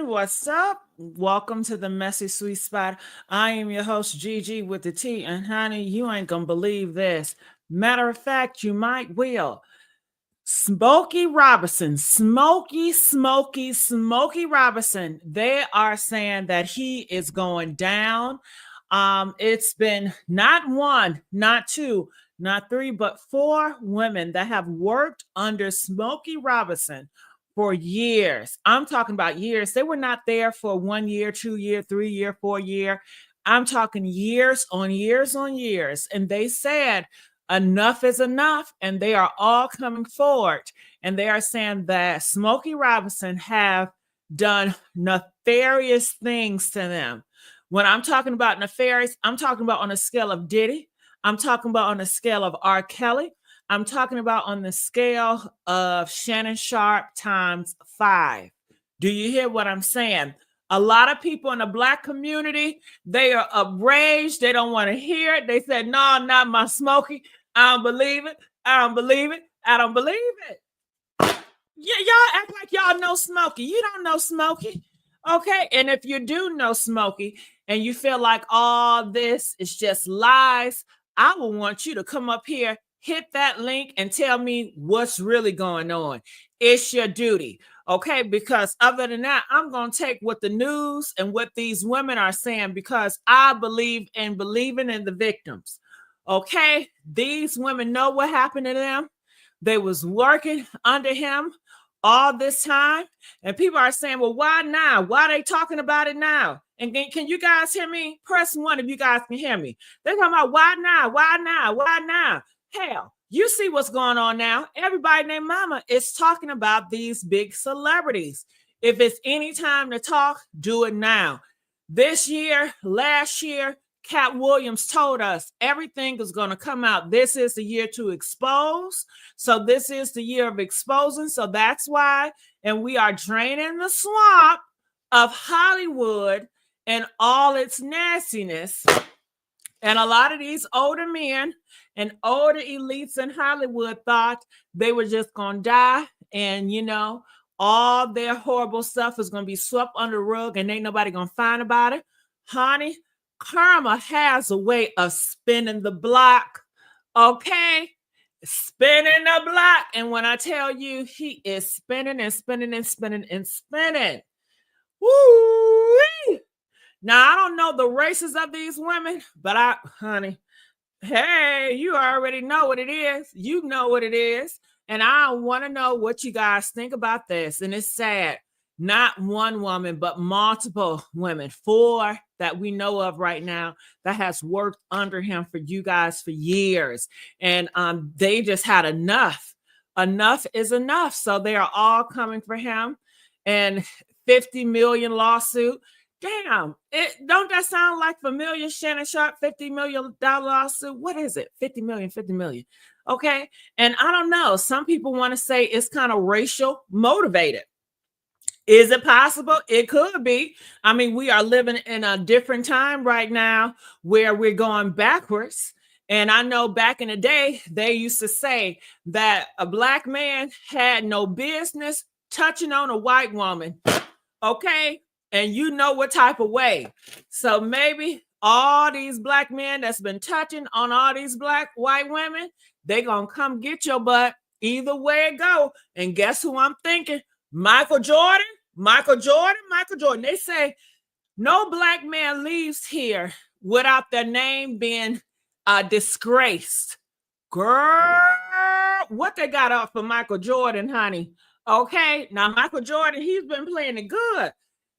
everyone. What's up? Welcome to the Messy Sweet Spot. I am your host, Gigi with the T. And honey, you ain't gonna believe this. Matter of fact, you might will. Smokey Robinson, Smokey Robinson. They are saying that he is going down. It's been not one, not two, not three, but four women that have worked under Smokey Robinson for years. I'm talking about years. They were not there for 1 year, 2 year, 3 year, 4 year. I'm talking years on years on years. And they said enough is enough, and they are all coming forward, and they are saying that Smokey Robinson have done nefarious things to them. When I'm talking about nefarious, I'm talking about on a scale of Diddy. I'm talking about on a scale of R. Kelly. I'm talking about on the scale of Shannon Sharp times 5. Do you hear what I'm saying? A lot of people in the Black community, they are outraged. They don't want to hear it. They said, no, not my Smokey. I don't believe it. I don't believe it. I don't believe it. Yeah, y'all act like y'all know Smokey. You don't know Smokey. Okay. And if you do know Smokey and you feel like all this is just lies, I will want you to come up here, hit that link, and tell me what's really going on. It's your duty. Okay, because other than that, I'm going to take what the news and what these women are saying, because I believe in believing in the victims. Okay, these women know what happened to them. They was working under him all this time, and people are saying, well, why now? Why are they talking about it now? And can you guys hear me? Press 1 if you guys can hear me. They're talking about why now? Why now? Why now? Hell, you see what's going on now. Everybody named Mama is talking about these big celebrities. If it's any time to talk, do it now. This year, last year, Cat Williams told us everything is going to come out. This is the year to expose. So this is the year of exposing. So that's why. And we are draining the swamp of Hollywood and all its nastiness. And a lot of these older men and older elites in Hollywood thought they were just going to die. And, all their horrible stuff is going to be swept under the rug and ain't nobody going to find about it. Honey, karma has a way of spinning the block. Okay? Spinning the block. And when I tell you, he is spinning and spinning and spinning and spinning. Woo! Now, I don't know the races of these women, but honey, hey, you already know what it is. You know what it is. And I want to know what you guys think about this. And it's sad. Not one woman, but multiple women, 4 that we know of right now that has worked under him for you guys for years. And they just had enough. Enough is enough. So they are all coming for him. And 50 million lawsuit. Damn, don't that sound like familiar? Shannon Sharp, $50 million lawsuit. What is it? 50 million. Okay. And I don't know. Some people want to say it's kind of racial motivated. Is it possible? It could be. I mean, we are living in a different time right now where we're going backwards. And I know back in the day, they used to say that a Black man had no business touching on a white woman. Okay. And you know what type of way. So maybe all these Black men that's been touching on all these white women, they gonna come get your butt either way it go. And guess who I'm thinking? Michael Jordan. They say no Black man leaves here without their name being disgraced. Girl, what they got up for Michael Jordan, honey? Okay, now Michael Jordan, he's been playing it good.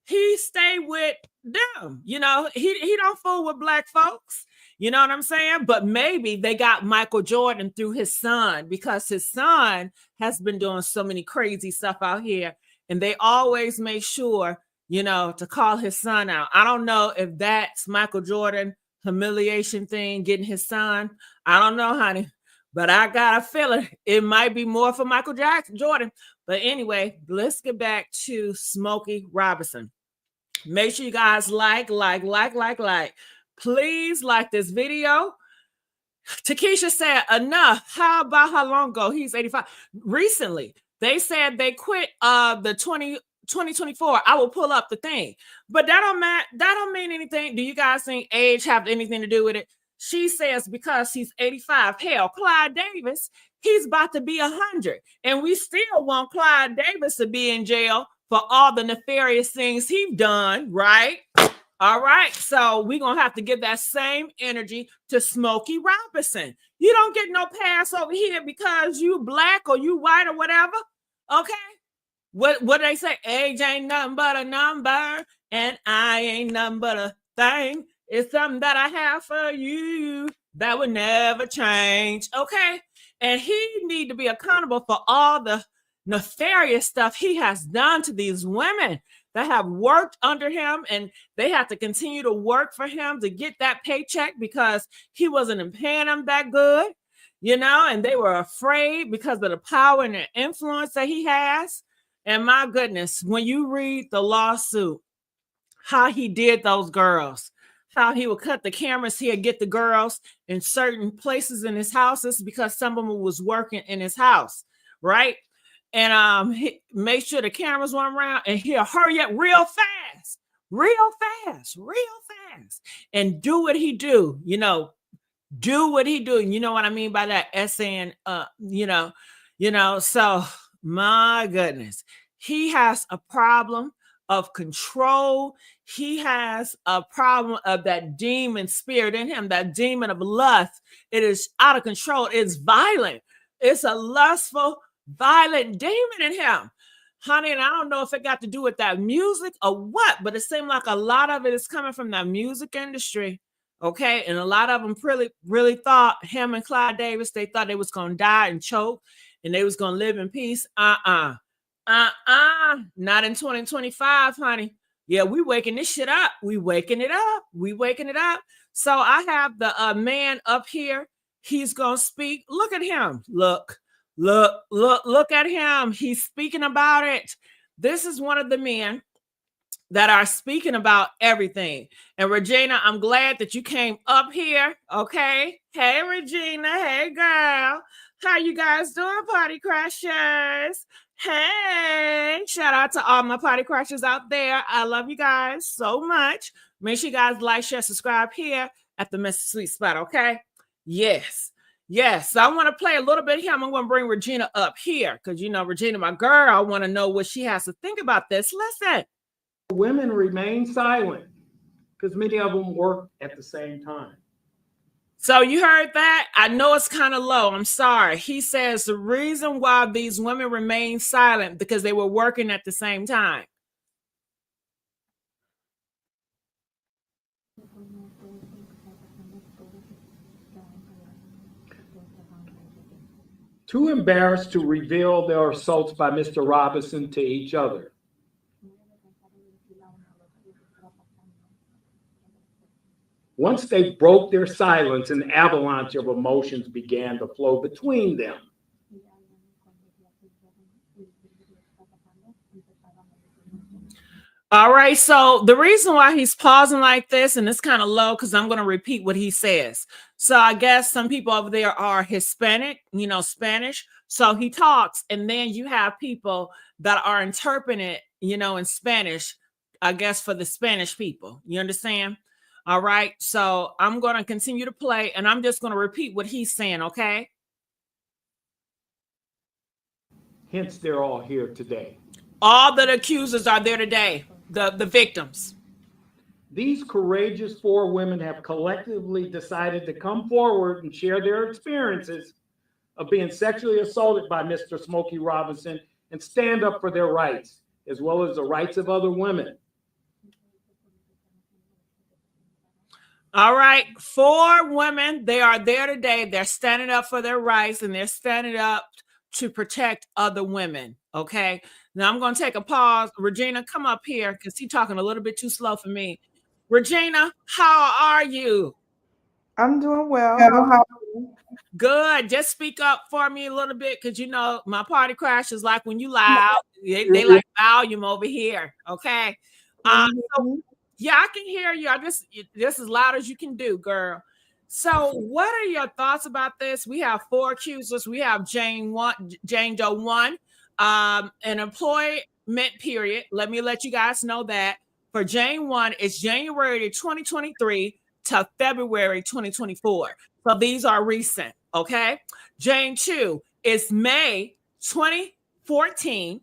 He stay with them. He don't fool with Black folks. You know what I'm saying? But maybe they got Michael Jordan through his son, because his son has been doing so many crazy stuff out here. And they always make sure, to call his son out. I don't know if that's Michael Jordan humiliation thing, getting his son. I don't know, honey. But I got a feeling it might be more for Michael Jordan. But anyway, let's get back to Smokey Robinson. Make sure you guys like. Please like this video. Takesha said, enough. How about how long ago? He's 85. Recently, they said they quit the 2024, I will pull up the thing. But that don't mean anything. Do you guys think age have anything to do with it? She says because he's 85. Hell, Clyde Davis, he's about to be 100. And we still want Clyde Davis to be in jail for all the nefarious things he's done, right? All right, so we're gonna have to give that same energy to Smokey Robinson. You don't get no pass over here because you black or you white or whatever. Okay. What they say? Age ain't nothing but a number, and I ain't nothing but a thing. It's something that I have for you that would never change. Okay. And he need to be accountable for all the nefarious stuff he has done to these women that have worked under him, and they have to continue to work for him to get that paycheck because he wasn't paying them that good, and they were afraid because of the power and the influence that he has. And my goodness, when you read the lawsuit, how he did those girls, how he would cut the cameras, he'd get the girls in certain places in his houses because some of them was working in his house, right? And he made sure the cameras weren't around, and he'll hurry up real fast, and do what he do, do what he do. You know what I mean by that? SN, so my goodness, he has a problem of control. He has a problem of that demon spirit in him, that demon of lust. It is out of control. It's violent. It's a lustful, violent demon in him. Honey, and I don't know if it got to do with that music or what, but it seemed like a lot of it is coming from that music industry. Okay. And a lot of them really thought him and Clyde Davis, they thought they was going to die and choke and they was going to live in peace. Not in 2025, honey. Yeah, we waking this shit up. We waking it up. So I have the man up here. He's going to speak. Look at him. Look at him. He's speaking about it. This is one of the men that are speaking about everything. And Regina, I'm glad that you came up here. Okay. Hey, Regina. Hey, girl. How you guys doing, party crashers? Hey, shout out to all my party crashers out there. I love you guys so much. Make sure you guys like, share, subscribe here at the Mr. Sweet Spot. Okay. Yes. So I want to play a little bit here. I'm going to bring Regina up here because, Regina, my girl, I want to know what she has to think about this. Listen. Women remain silent because many of them work at the same time. So you heard that? I know it's kind of low. I'm sorry. He says the reason why these women remain silent because they were working at the same time. Too embarrassed to reveal their assaults by Mr. Robinson to each other. Once they broke their silence, an avalanche of emotions began to flow between them. All right, so the reason why he's pausing like this, and it's kind of low because I'm going to repeat what he says. So I guess some people over there are Hispanic, Spanish. So he talks, and then you have people that are interpreting it, in Spanish, I guess, for the Spanish people. You understand? All right, so I'm going to continue to play, and I'm just going to repeat what he's saying, okay? Hence, they're all here today. All the accusers are there today, the victims. These courageous 4 women have collectively decided to come forward and share their experiences of being sexually assaulted by Mr. Smokey Robinson and stand up for their rights, as well as the rights of other women. All right, 4 women, they are there today. They're standing up for their rights, and they're standing up to protect other women, okay? Now, I'm going to take a pause. Regina, come up here because he's talking a little bit too slow for me. Regina, how are you? I'm doing well. How are you? Good. Just speak up for me a little bit because, my party crashers like when you loud. They like volume over here, okay? So, yeah, I can hear you. This as loud as you can do, girl. So what are your thoughts about this? We have 4 accusers. We have Jane Doe 1, an employee mint period. Let me let you guys know that for Jane 1, it's January 2023 to February 2024. So these are recent, okay? Jane 2 is May 2014,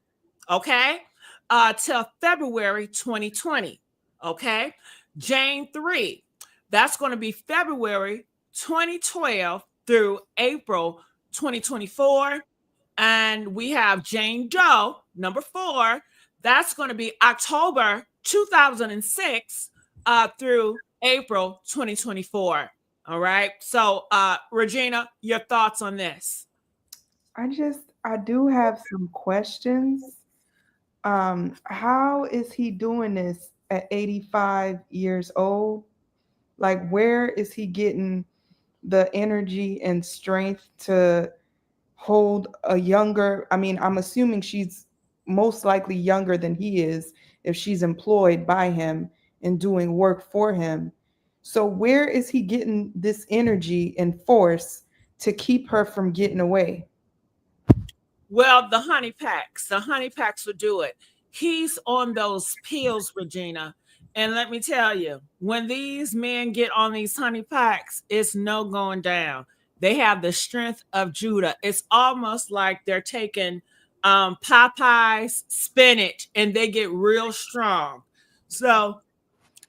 okay, till February 2020, okay? Jane 3, that's going to be February 2012 through April 2024. And we have Jane Doe, number 4. That's going to be October 2006 through April 2024. All right. So, Regina, your thoughts on this? I do have some questions. How is he doing this at 85 years old? Like, where is he getting the energy and strength to hold a younger? I mean, I'm assuming she's most likely younger than he is if she's employed by him and doing work for him. So, where is he getting this energy and force to keep her from getting away? Well, the honey packs will do it. He's on those pills, Regina. And let me tell you, when these men get on these honey packs, it's no going down. They have the strength of Judah. It's almost like they're taking Popeye's spinach and they get real strong. So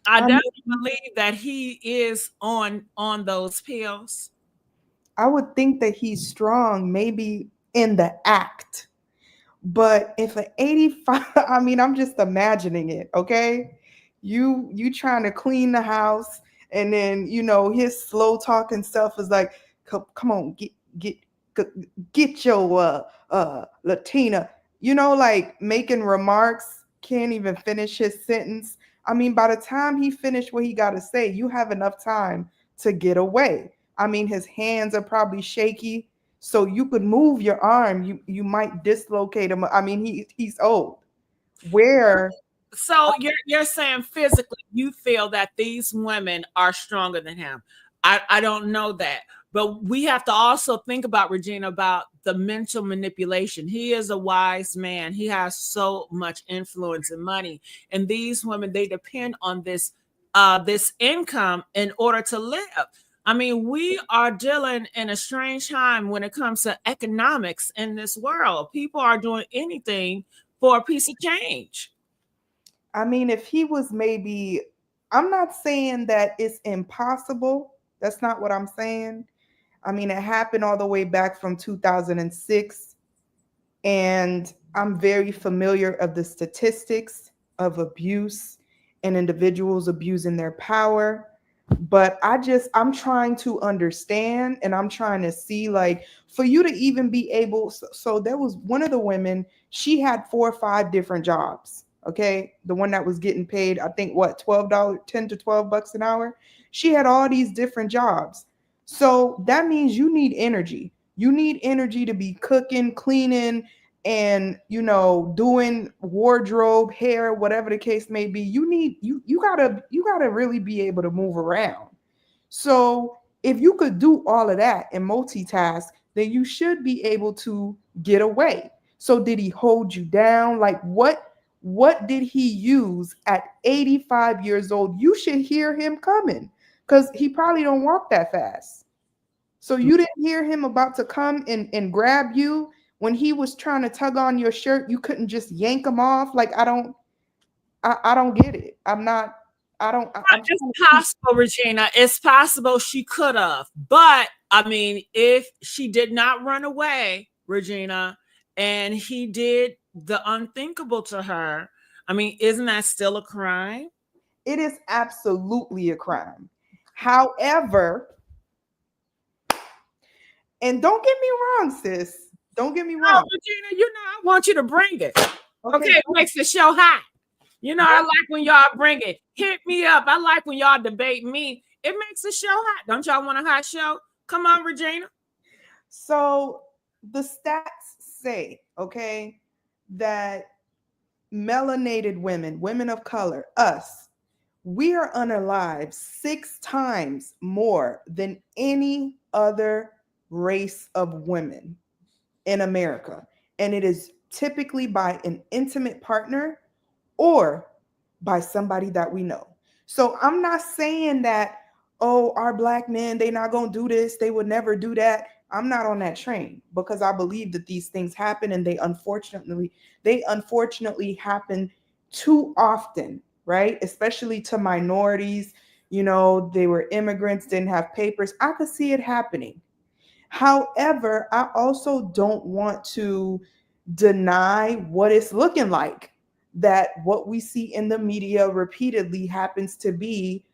I I definitely mean, believe that he is on those pills. I would think that he's strong, maybe in the act. But if an 85, I mean, I'm just imagining it, okay? You trying to clean the house, and then his slow talking stuff is like, come on, get your Latina, like making remarks, can't even finish his sentence. I mean, by the time he finished what he got to say, you have enough time to get away. I mean, his hands are probably shaky, so you could move your arm. You might dislocate him. I mean, he's old. Where? So you're saying physically you feel that these women are stronger than him. I don't know that. But we have to also think about Regina about the mental manipulation. He is a wise man. He has so much influence and money. And these women, they depend on this income in order to live. I mean, we are dealing in a strange time when it comes to economics in this world. People are doing anything for a piece of change. I mean, if he was maybe, I'm not saying that it's impossible. That's not what I'm saying. I mean, it happened all the way back from 2006, and I'm very familiar of the statistics of abuse and individuals abusing their power. But I'm trying to understand, and I'm trying to see, like, for you to even be able. So there was one of the women, she had 4 or 5 different jobs. Okay. The one that was getting paid, I think, what, $12, 10 to $12 an hour. She had all these different jobs. So that means you need energy. You need energy to be cooking, cleaning, and doing wardrobe, hair, whatever the case may be. You gotta really be able to move around. So if you could do all of that and multitask, then you should be able to get away. So did he hold you down? Like, what did he use at 85 years old? You should hear him coming, because he probably don't walk that fast. So you didn't hear him about to come and grab you when he was trying to tug on your shirt. You couldn't just yank him off. Like, I don't get it. I'm not, I don't, I'm It's trying to see. possible, Regina. It's possible she could have. But I mean, if she did not run away, Regina, and he did the unthinkable to her, I mean, isn't that still a crime? It is absolutely a crime. However, and don't get me wrong, sis. Don't get me Oh, wrong. Regina, I want you to bring it. Okay, Okay, it makes the show hot. I like when y'all bring it. Hit me up. I like when y'all debate me. It makes the show hot. Don't y'all want a hot show? Come on, Regina. so the stats say, okay, that melanated women, women of color, us, we are unalive 6 times more than any other race of women in America. And it is typically by an intimate partner or by somebody that we know. So I'm not saying that, oh, our black men, they not going to do this, they would never do that. I'm not on that train because I believe that these things happen, and they unfortunately happen too often, right? Especially to minorities. They were immigrants, didn't have papers. I could see it happening. However, I also don't want to deny what it's looking like, that what we see in the media repeatedly happens to be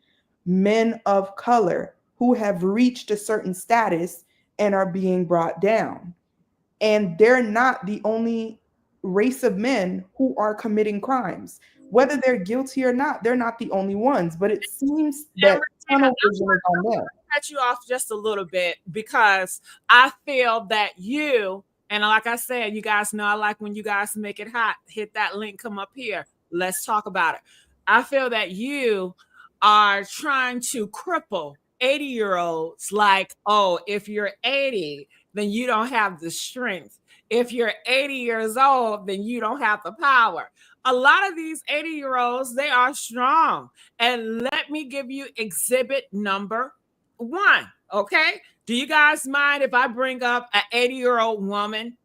men of color who have reached a certain status and are being brought down. And they're not the only race of men who are committing crimes. Whether they're guilty or not, they're not the only ones. But it seems And that Regina, tunnel vision is on them. cut you off just a little bit because I feel that you, and like I said, you guys know I like when you guys make it hot. Hit that link, come up here. Let's talk about it. I feel that you are trying to cripple 80-year-olds like, oh, if you're 80, then you don't have the strength. If you're 80 years old, then you don't have the power. A lot of these 80-year-olds, they are strong. And let me give you exhibit number one. Okay. Do you guys mind if I bring up an 80-year-old woman?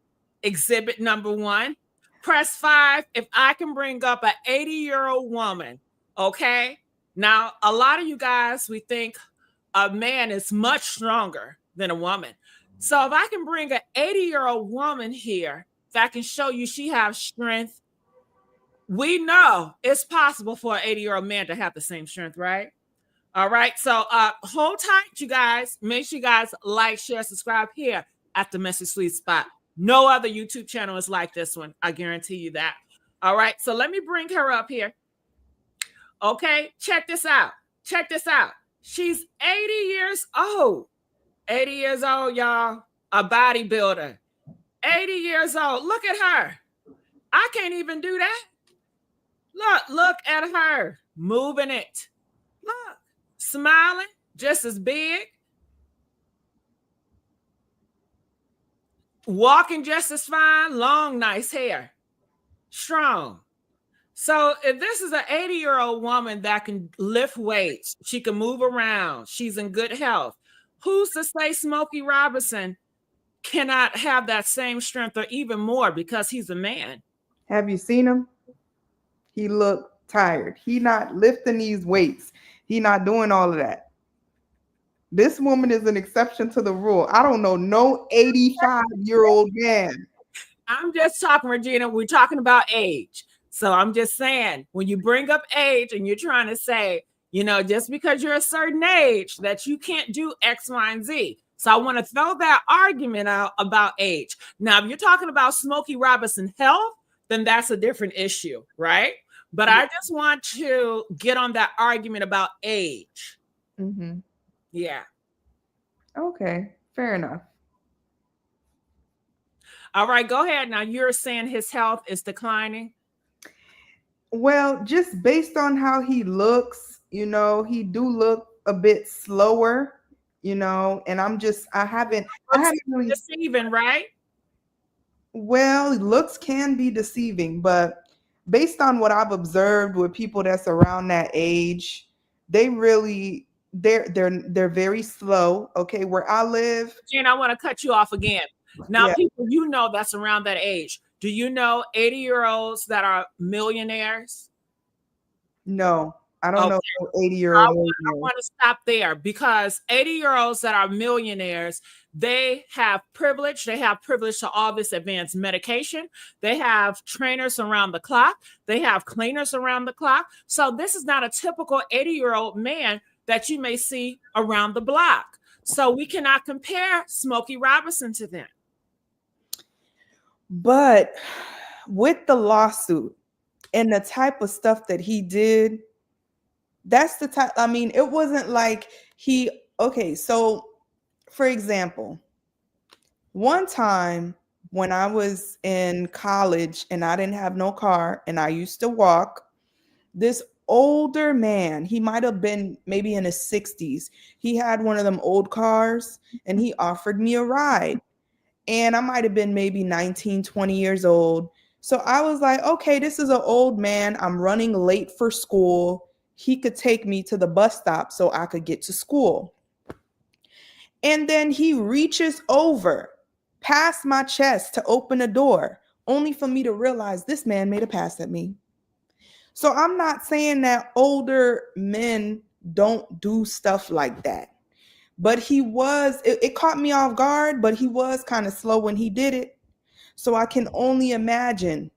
Exhibit number one. Press 5 if I can bring up an 80-year-old woman. Okay. Now, a lot of you guys, we think a man is much stronger than a woman. So if I can bring an 80-year-old woman here that can show you she has strength, we know it's possible for an 80-year-old man to have the same strength, right? All right. So hold tight, you guys. Make sure you guys like, share, subscribe here at the Messy Sweet Spot. No other YouTube channel is like this one. I guarantee you that. All right. So let me bring her up here. Okay. Check this out. Check this out. She's 80 years old. 80 years old, y'all. A bodybuilder. 80 years old. Look at her. I can't even do that. Look at her. Moving it. Look. Smiling, just as big. Walking just as fine. Long, nice hair. Strong. So if this is an 80-year-old woman that can lift weights, she can move around, she's in good health, who's to say Smokey Robinson cannot have that same strength or even more because he's a man? Have you seen him? He looked tired. He not lifting these weights. He not doing all of that. This woman is an exception to the rule. I don't know no 85-year-old man. I'm just talking, Regina. We're talking about age. So I'm just saying, when you bring up age and you're trying to say, just because you're a certain age that you can't do X, Y, and Z. So I want to throw that argument out about age. Now, if you're talking about Smokey Robinson health, then that's a different issue, right? But I just want to get on that argument about age. Mm-hmm. Yeah. Okay, fair enough. All right, go ahead. Now you're saying his health is declining. Well, just based on how he looks, he do look a bit slower, and I haven't really deceiving, right? Well, looks can be deceiving, but based on what I've observed with people that's around that age, they're very slow. Okay, where I live. Jen, I want to cut you off again. Now, people that's around that age. Do you know 80-year-olds that are millionaires? No, I don't know 80-year-old. I want to stop there because 80-year-olds that are millionaires, they have privilege. They have privilege to all this advanced medication. They have trainers around the clock. They have cleaners around the clock. So this is not a typical 80-year-old man that you may see around the block. So we cannot compare Smokey Robinson to them. But with the lawsuit and the type of stuff that he did, that's the type. I mean, it wasn't like so for example, one time when I was in college and I didn't have no car and I used to walk, this older man, he might have been maybe in his 60s. He had one of them old cars and he offered me a ride. And I might have been maybe 19, 20 years old. So I was like, okay, this is an old man. I'm running late for school. He could take me to the bus stop so I could get to school. And then he reaches over past my chest to open a door, only for me to realize this man made a pass at me. So I'm not saying that older men don't do stuff like that. But it caught me off guard, but he was kind of slow when he did it. So I can only imagine.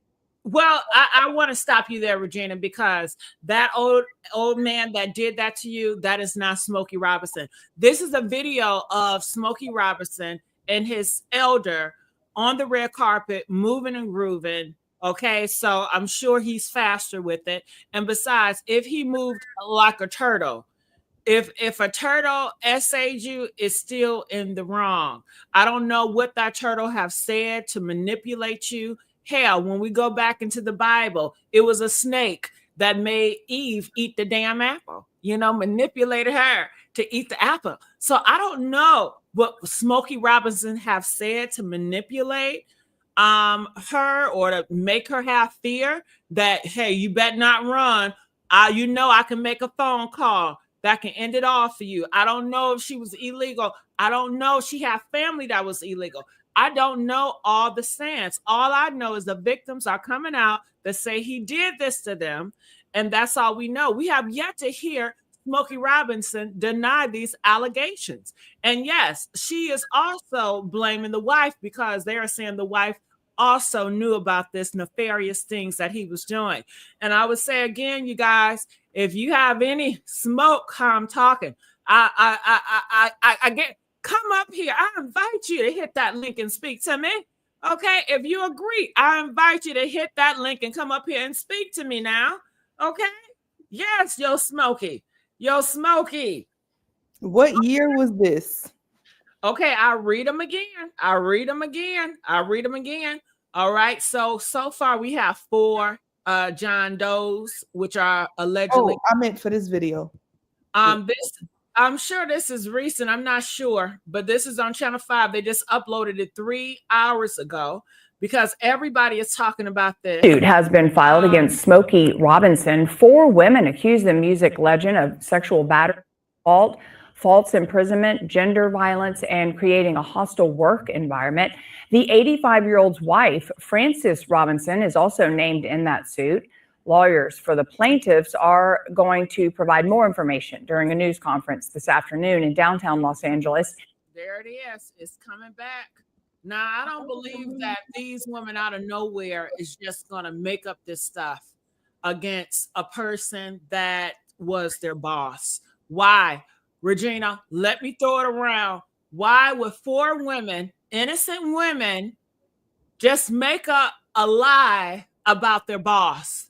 Well, I want to stop you there, Regina, because that old man that did that to you, that is not Smokey Robinson. This is a video of Smokey Robinson and his elder on the red carpet, moving and grooving. Okay, so I'm sure he's faster with it. And besides, if he moved like a turtle, if a turtle essayed you, it's still in the wrong. I don't know what that turtle have said to manipulate you. Hell, when we go back into the Bible, it was a snake that made Eve eat the damn apple, manipulated her to eat the apple. So I don't know what Smokey Robinson have said to manipulate her or to make her have fear that, hey, you better not run. I can make a phone call that can end it all for you. I don't know if she was illegal. I don't know if she had family that was illegal. I don't know all the stance. All I know is the victims are coming out that say he did this to them. And that's all we know. We have yet to hear Smokey Robinson deny these allegations. And yes, she is also blaming the wife because they are saying the wife also knew about this nefarious things that he was doing. And I would say again, you guys, if you have any smoke, how I'm talking, I get come up here. I invite you to hit that link and speak to me. Okay, if you agree, I invite you to hit that link and come up here and speak to me now. Okay, yes, yo Smokey, What year was this? Okay, I'll read them again. All right. So far we have 4 John Does, which are allegedly. Oh, I meant for this video. This I'm sure this is recent. I'm not sure, but this is on Channel 5. They just uploaded it 3 hours ago because everybody is talking about this. Suit has been filed against Smokey Robinson. 4 women accuse the music legend of sexual battery, false imprisonment, gender violence, and creating a hostile work environment. The 85-year-old's wife, Frances Robinson, is also named in that suit. Lawyers for the plaintiffs are going to provide more information during a news conference this afternoon in downtown Los Angeles. There it is. It's coming back. Now, I don't believe that these women out of nowhere is just going to make up this stuff against a person that was their boss. Why? Regina, let me throw it around. Why would 4 women, innocent women, just make up a lie about their boss?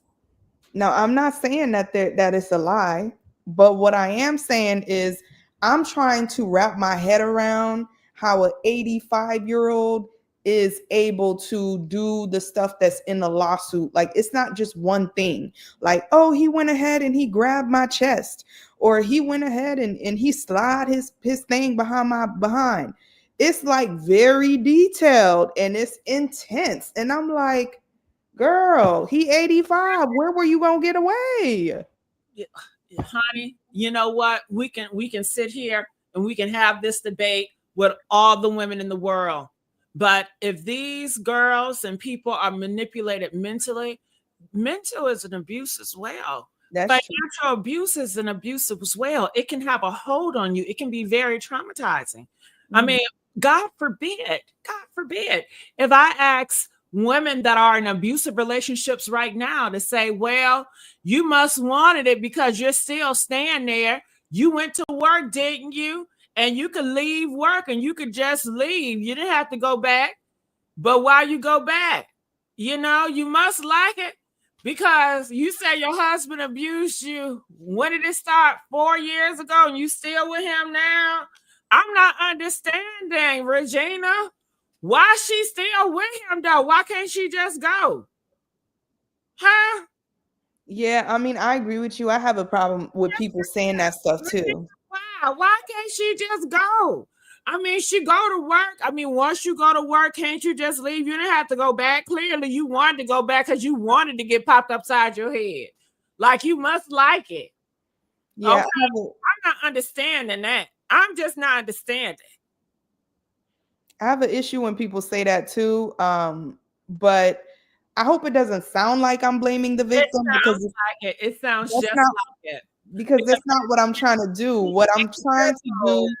Now, I'm not saying that it's a lie, but what I am saying is I'm trying to wrap my head around how an 85-year-old is able to do the stuff that's in the lawsuit. Like, it's not just one thing. Like, oh, he went ahead and he grabbed my chest, or he went ahead and he slid his thing behind my behind. It's like very detailed and it's intense. And I'm like, girl, he 85. Where were you gonna get away? Yeah, honey, you know what? We can sit here and we can have this debate with all the women in the world. But if these girls and people are manipulated mentally, mental is an abuse as well. That's Financial true. abuse is an abuse as well. It can have a hold on you. It can be very traumatizing. I mean, God forbid, if I ask women that are in abusive relationships right now to say, well, you must wanted it because you're still staying there. You went to work, didn't you? And you could leave work and you could just leave. You didn't have to go back. But why you go back? You must like it because you say your husband abused you. When did it start? 4 years ago, and you still with him now? I'm not understanding, Regina. Why she still with him though? Why can't she just go? Huh? Yeah, I mean, I agree with you. I have a problem with people saying that stuff too. Why can't she just go? I mean, she go to work. I mean, once you go to work, can't you just leave? You didn't have to go back. Clearly, you wanted to go back because you wanted to get popped upside your head. Like, you must like it. Yeah, Okay? I'm not understanding that. I'm just not understanding. I have an issue when people say that too. But I hope it doesn't sound like I'm blaming the victim because Like it sounds that's just not, like it. because that's not what I'm trying to do. What I'm trying to do,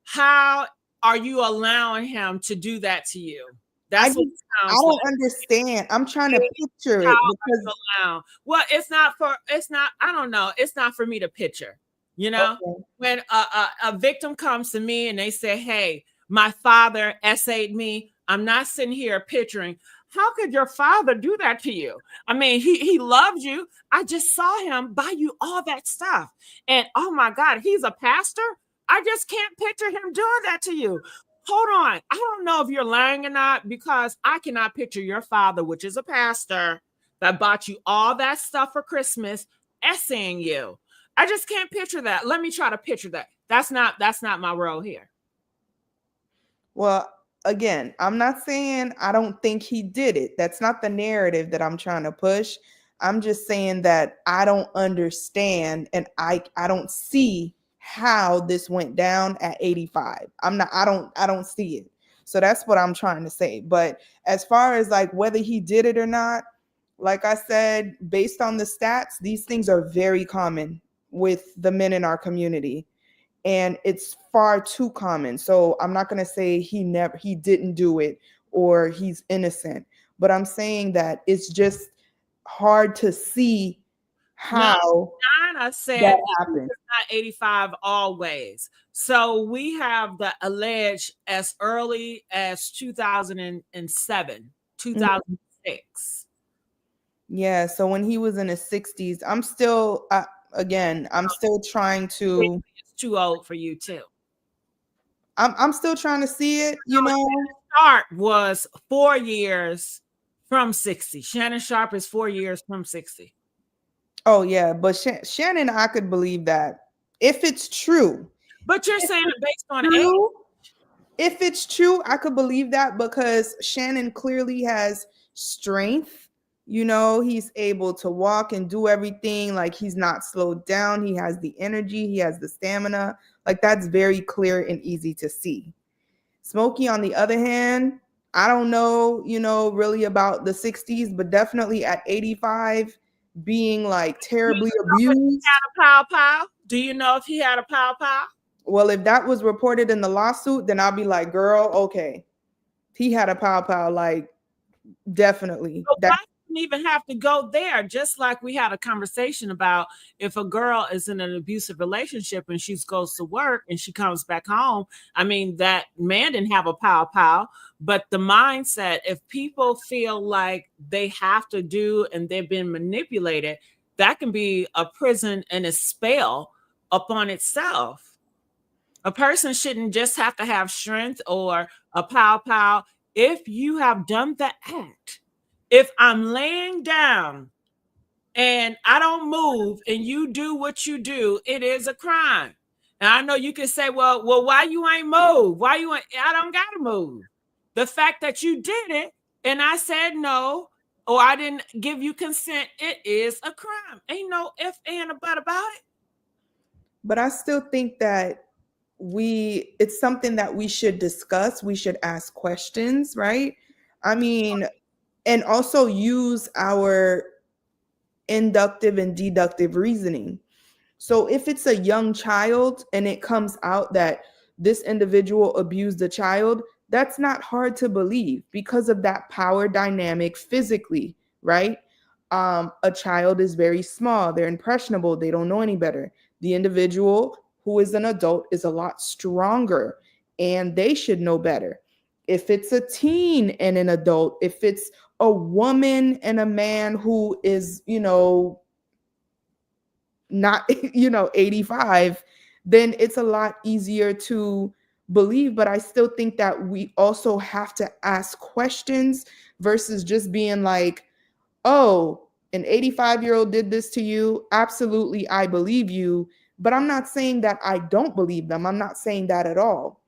how are you allowing him to do that to you? That's what it I sounds don't like. understand. I'm trying to picture How it are you because allowing? Well, I don't know. It's not for me to picture. You know, okay. when a victim comes to me and they say, hey, my father essayed me, I'm not sitting here picturing, how could your father do that to you? I mean, he loves you. I just saw him buy you all that stuff. And oh my God, he's a pastor. I just can't picture him doing that to you. Hold on. I don't know if you're lying or not, because I cannot picture your father, which is a pastor, that bought you all that stuff for Christmas, essaying you. I just can't picture that. Let me try to picture that. That's not my role here. Well, again, I'm not saying I don't think he did it. That's not the narrative that I'm trying to push. I'm just saying that I don't understand and I don't see how this went down at 85. I don't see it. So that's what I'm trying to say. But as far as like whether he did it or not, like I said, based on the stats, these things are very common with the men in our community, and it's far too common. So I'm not going to say he didn't do it or he's innocent, but I'm saying that it's just hard to see how Nana said that that he happened. was not 85 always. So we have the alleged as early as 2007, Mhm. 2006. Yeah, so when he was in his 60s, I'm still again, I'm still trying to It's too old for you too. I'm still trying to see it, you know. Sharp was 4 years from 60. Shannon Sharp is 4 years from 60. Oh yeah, but Shannon, I could believe that if it's true. But you're If saying it's it based on age. true, if it's true, I could believe that because Shannon clearly has strength. You know, he's able to walk and do everything. Like he's not slowed down. He has the energy, he has the stamina. Like that's very clear and easy to see. Smokey, on the other hand, I don't know, you know, really about the 60s, but definitely at 85, being like terribly abused. A pow pow? Do you know if he had a pow pow? Well, if that was reported in the lawsuit, then I'll be like, girl, okay. He had a pow pow, like definitely. But That why didn't even have to go there? Just like we had a conversation about if a girl is in an abusive relationship and she goes to work and she comes back home. I mean, that man didn't have a pow pow, but the mindset, if people feel like they have to do and they've been manipulated, that can be a prison and a spell upon itself. A person shouldn't just have to have strength or a pow pow. If you have done the act, if I'm laying down and I don't move and you do what you do, it is a crime. And I know you can say, well, why you ain't move? Why you ain't? I don't gotta move. The fact that you did it and I said no, or I didn't give you consent, it is a crime. Ain't no if and a but about it. but I still think that it's something that we should discuss. We should ask questions, right? I mean, and also use our inductive and deductive reasoning. So if it's a young child and it comes out that this individual abused a child, that's not hard to believe because of that power dynamic physically, right? A child is very small, they're impressionable, they don't know any better. The individual who is an adult is a lot stronger and they should know better. If it's a teen and an adult, if it's a woman and a man who is, you know, not 85, then it's a lot easier to believe. But I still think that we also have to ask questions versus just being like, oh, an 85-year-old did this to you, absolutely, I believe you. But I'm not saying that I don't believe them. I'm not saying that at all.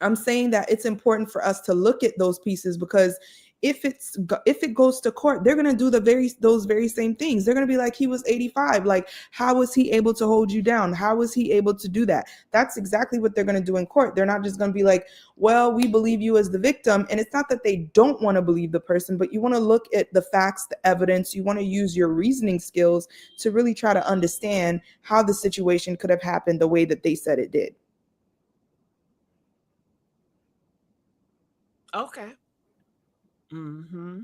I'm saying that it's important for us to look at those pieces, because if it goes to court, they're going to do those very same things. They're going to be like, he was 85. Like, how was he able to hold you down? How was he able to do that? That's exactly what they're going to do in court. They're not just going to be like, well, we believe you as the victim. And it's not that they don't want to believe the person, but you want to look at the facts, the evidence. You want to use your reasoning skills to really try to understand how the situation could have happened the way that they said it did. Okay. Mm-hmm.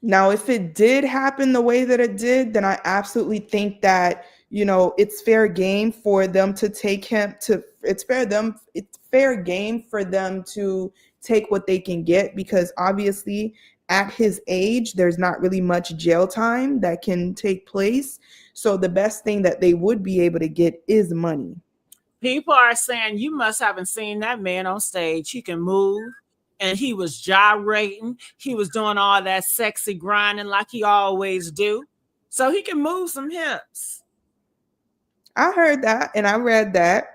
Now, if it did happen the way that it did, then I absolutely think that, it's fair game for them to take him to, it's fair game for them to take what they can get, because obviously at his age, there's not really much jail time that can take place. So the best thing that they would be able to get is money. People are saying you must haven't seen that man on stage. He can move, and he was gyrating. He was doing all that sexy grinding like he always do. So he can move some hips. I heard that, and I read that.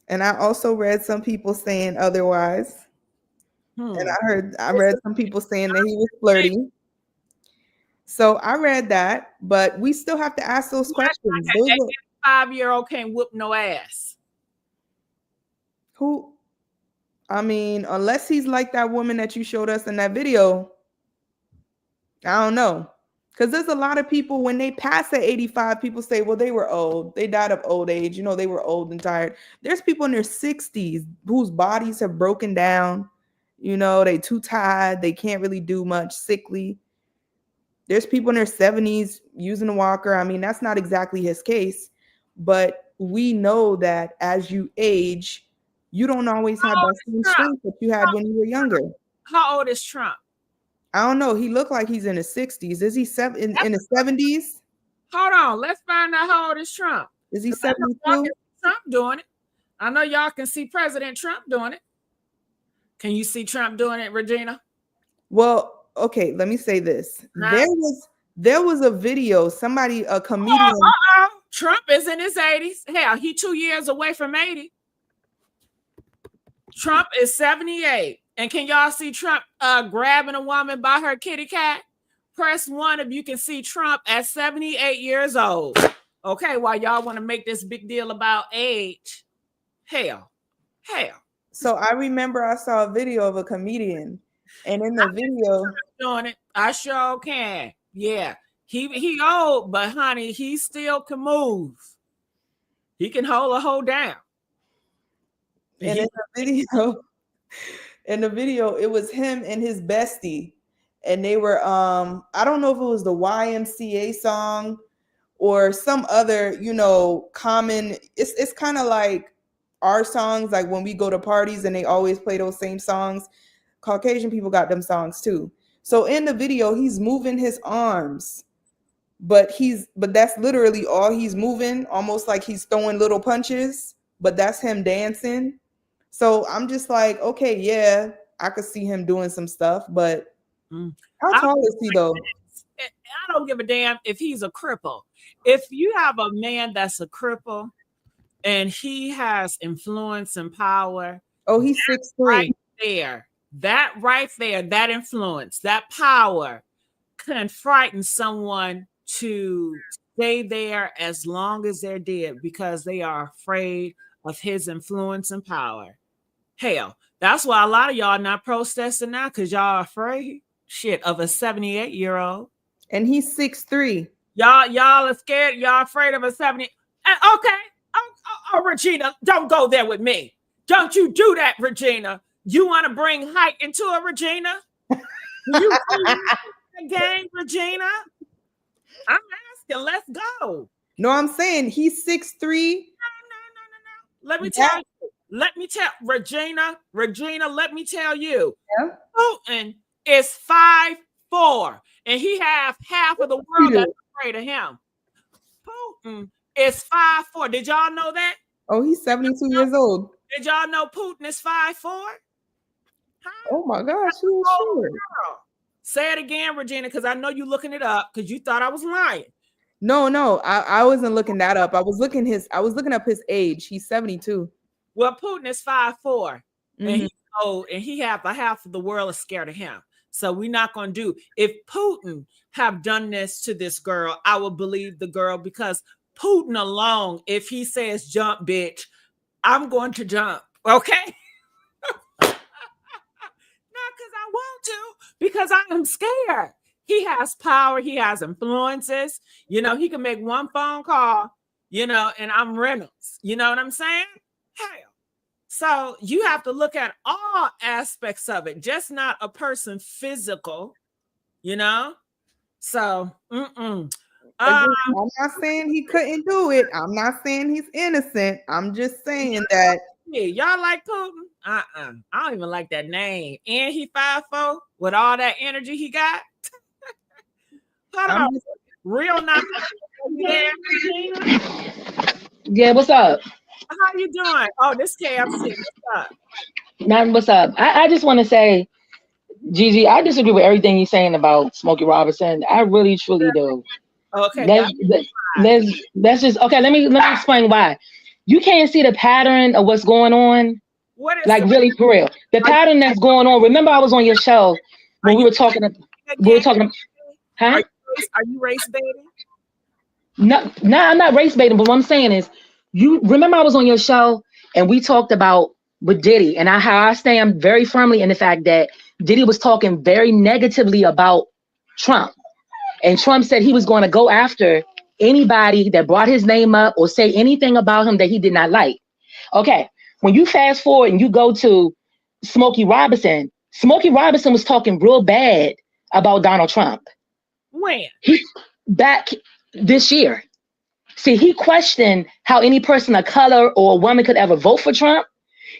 And I also read some people saying otherwise. And I read some people saying that he was flirty. So I read that, but we still have to ask those questions. An 85-year-old can't whoop no ass. Who? I mean, unless he's like that woman that you showed us in that video, I don't know. Because there's a lot of people, when they pass at 85, people say, well, they were old. They died of old age. They were old and tired. There's people in their 60s whose bodies have broken down. They too tired. They can't really do much, sickly. There's people in their 70s using a walker. I mean, that's not exactly his case. But we know that as you age, you don't always have that same strength that you had when you were younger. How old is Trump? I don't know. He looked like he's in his 60s. Is he in his 70s? Hold on. Let's find out how old is Trump. Is he 72? Trump doing it. I know y'all can see President Trump doing it. Can you see Trump doing it, Regina? Well, okay. Let me say this. There was a video. A comedian. Trump is in his 80s. Hell, he 2 years away from 80. Trump is 78. And can y'all see Trump grabbing a woman by her kitty cat? Press 1 if you can see Trump at 78 years old. Okay, while y'all want to make this big deal about age. Hell. So I remember I saw a video of a comedian, and in the video doing it. I sure can. Yeah. He old, but honey, he still can move. He can hold a hoe down. And in the video, it was him and his bestie. And they were, I don't know if it was the YMCA song or some other, common, it's kind of like our songs, like when we go to parties and they always play those same songs. Caucasian people got them songs too. So in the video, he's moving his arms, but that's literally all he's moving, almost like he's throwing little punches, but that's him dancing. So I'm just like, okay, yeah, I could see him doing some stuff, but how tall is he though? I don't give a damn if he's a cripple. If you have a man that's a cripple and he has influence and power. Oh, he's 6'3". Right there. That right there, that influence, that power can frighten someone to stay there as long as they're dead because they are afraid of his influence and power. Hell, that's why a lot of y'all not protesting now, because y'all are afraid of a 78-year-old. And he's 6'3". Y'all are scared. Y'all afraid of a 70. Okay. Oh, Regina, don't go there with me. Don't you do that, Regina. You want to bring height into it, Regina? You the game, Regina? I'm asking. Let's go. No, I'm saying he's 6'3". No. Let me tell Regina, let me tell you. Yeah. Putin is 5'4", and he have half of the world that's afraid of him. Putin is 5'4". Did y'all know that? Oh, he's 72 years old. Did y'all know Putin is 5'4"? Oh my gosh, he was short. Say it again, Regina, because I know you're looking it up because you thought I was lying. No, I wasn't looking that up. I was looking up his age. He's 72. Well, Putin is 5'4", and Mhm. he's old, and he have a half of the world is scared of him. So we're not going to do. If Putin have done this to this girl, I will believe the girl, because Putin alone, if he says jump, bitch, I'm going to jump. Okay. Not because I want to, because I am scared. He has power. He has influences. You know, he can make one phone call, you know, and I'm Reynolds. You know what I'm saying? Hell. So you have to look at all aspects of it, just not a person physical, you know? So, Again, I'm not saying he couldn't do it. I'm not saying he's innocent. I'm just saying that. yeah, y'all like Putin? I don't even like that name. And he 5'4" with all that energy he got. Hold I'm on. just, Real not there. Yeah, what's up? How you doing? Oh, this KFC. What's up? Nothing, what's up? I just want to say, Gigi, I disagree with everything you're saying about Smokey Robinson. I really, truly do. Okay, Let's that's let, fine. let's just okay. Let me explain why. You can't see the pattern of what's going on. What is Like it? really, for real, the Are, pattern that's going on. Remember, I was on your show are when we you were talking. We were again? talking. Huh? Are you race baiting? No, no, I'm not race baiting. But what I'm saying is, you remember I was on your show and we talked about with Diddy and how I stand very firmly in the fact that Diddy was talking very negatively about Trump, and Trump said he was going to go after anybody that brought his name up or say anything about him that he did not like. Okay, when you fast forward and you go to Smokey Robinson was talking real bad about Donald Trump. When? He back this year. See, he questioned how any person of color or a woman could ever vote for Trump.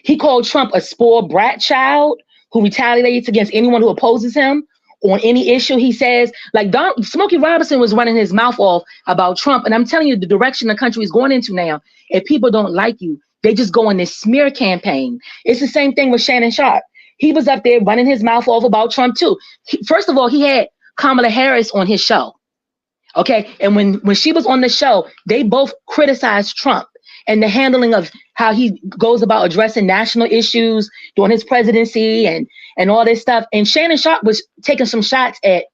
He called Trump a spoiled brat child who retaliates against anyone who opposes him on any issue. He says, like Smokey Robinson was running his mouth off about Trump. And I'm telling you, the direction the country is going into now, if people don't like you, they just go on this smear campaign. It's the same thing with Shannon Sharp. He was up there running his mouth off about Trump too. First of all, he had Kamala Harris on his show. Okay. And when she was on the show, they both criticized Trump and the handling of how he goes about addressing national issues during his presidency and all this stuff. And Shannon Sharp was taking some shots at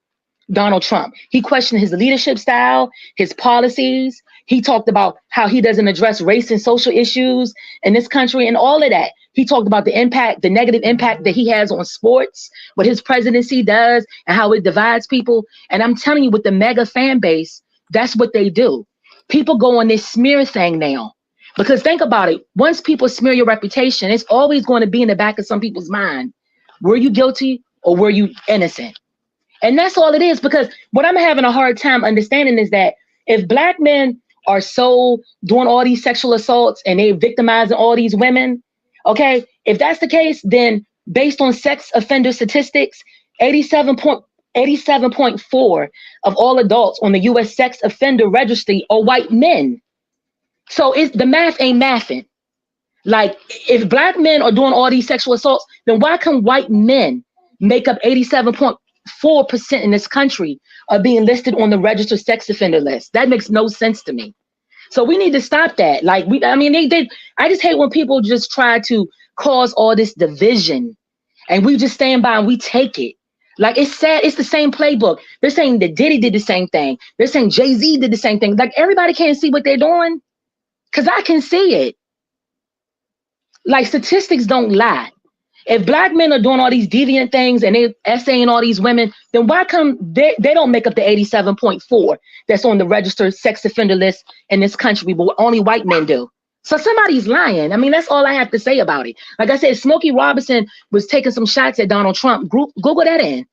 Donald Trump. He questioned his leadership style, his policies. He talked about how he doesn't address race and social issues in this country and all of that. He talked about the impact, the negative impact that he has on sports, what his presidency does, and how it divides people. And I'm telling you, with the mega fan base, that's what they do. People go on this smear thing now. Because think about it, once people smear your reputation, it's always going to be in the back of some people's mind. Were you guilty or were you innocent? And that's all it is. Because what I'm having a hard time understanding is that if black men are so doing all these sexual assaults and they victimizing all these women, okay, if that's the case, then based on sex offender statistics, 87.4 of all adults on the US sex offender registry are white men. So the math ain't mathing. Like, if black men are doing all these sexual assaults, then why can white men make up 87.4% in this country of being listed on the registered sex offender list? That makes no sense to me. So we need to stop that. Like, I just hate when people just try to cause all this division and we just stand by and we take it. Like, it's sad. It's the same playbook. They're saying that Diddy did the same thing. They're saying Jay-Z did the same thing. Like, everybody can't see what they're doing because I can see it. Like, statistics don't lie. If black men are doing all these deviant things and they essaying all these women, then why come they don't make up the 87.4 that's on the registered sex offender list in this country, but only white men do? So somebody's lying. I mean, that's all I have to say about it. Like I said, Smokey Robinson was taking some shots at Donald Trump. Google that in.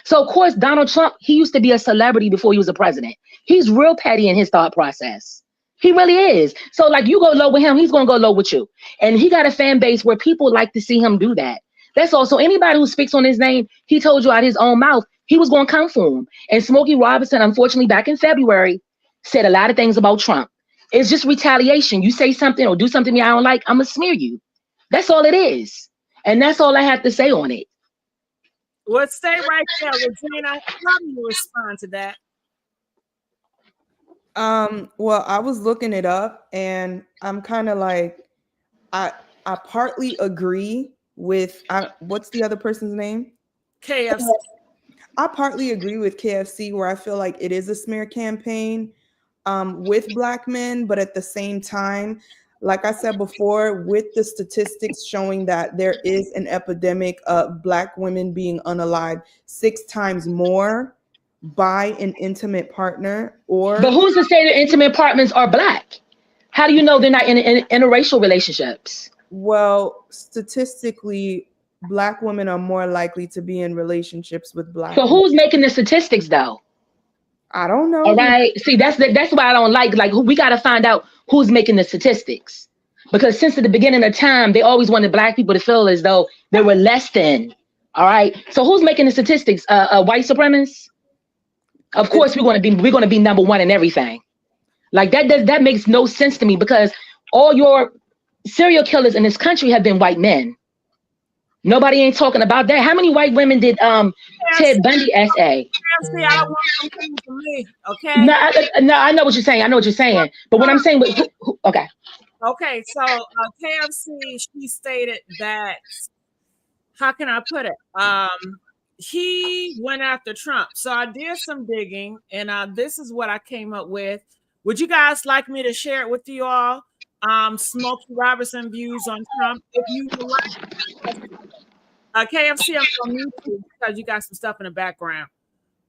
So of course, Donald Trump, he used to be a celebrity before he was a president. He's real petty in his thought process. He really is. So like, you go low with him, he's going to go low with you. And he got a fan base where people like to see him do that. That's also anybody who speaks on his name, he told you out his own mouth, he was going to come for him. And Smokey Robinson, unfortunately, back in February, said a lot of things about Trump. It's just retaliation. You say something or do something to me I don't like, I'm going to smear you. That's all it is. And that's all I have to say on it. Well, stay right there, Regina. How do you respond to that? Well, I was looking it up and I'm kind of like, I partly agree with what's the other person's name? KFC. I partly agree with KFC, where I feel like it is a smear campaign with Black men, but at the same time, like I said before, with the statistics showing that there is an epidemic of Black women being unalived 6 times more by an intimate partner, But or who's to say that intimate partners are Black? How do you know they're not in interracial relationships? well, statistically, Black women are more likely to be in relationships with Black So men. who's making the statistics though? I don't know. All right. See, that's why I don't like we got to find out who's making the statistics. Because since the beginning of time, they always wanted Black people to feel as though they were less than. All right. So who's making the statistics? White supremacists? Of course, we're gonna be number one in everything. Like that makes no sense to me, because all your serial killers in this country have been white men. Nobody ain't talking about that. How many white women did Ted Bundy SA? KFC, I don't want them coming for me. Okay. No, I know what you're saying. I know what you're saying. But what I'm saying, okay. Okay. So KFC, she stated that. How can I put it? He went after Trump. So I did some digging, and this is what I came up with. Would you guys like me to share it with you all? Smokey Robinson views on Trump. If you would like, KFC, I'm going to mute you because you got some stuff in the background.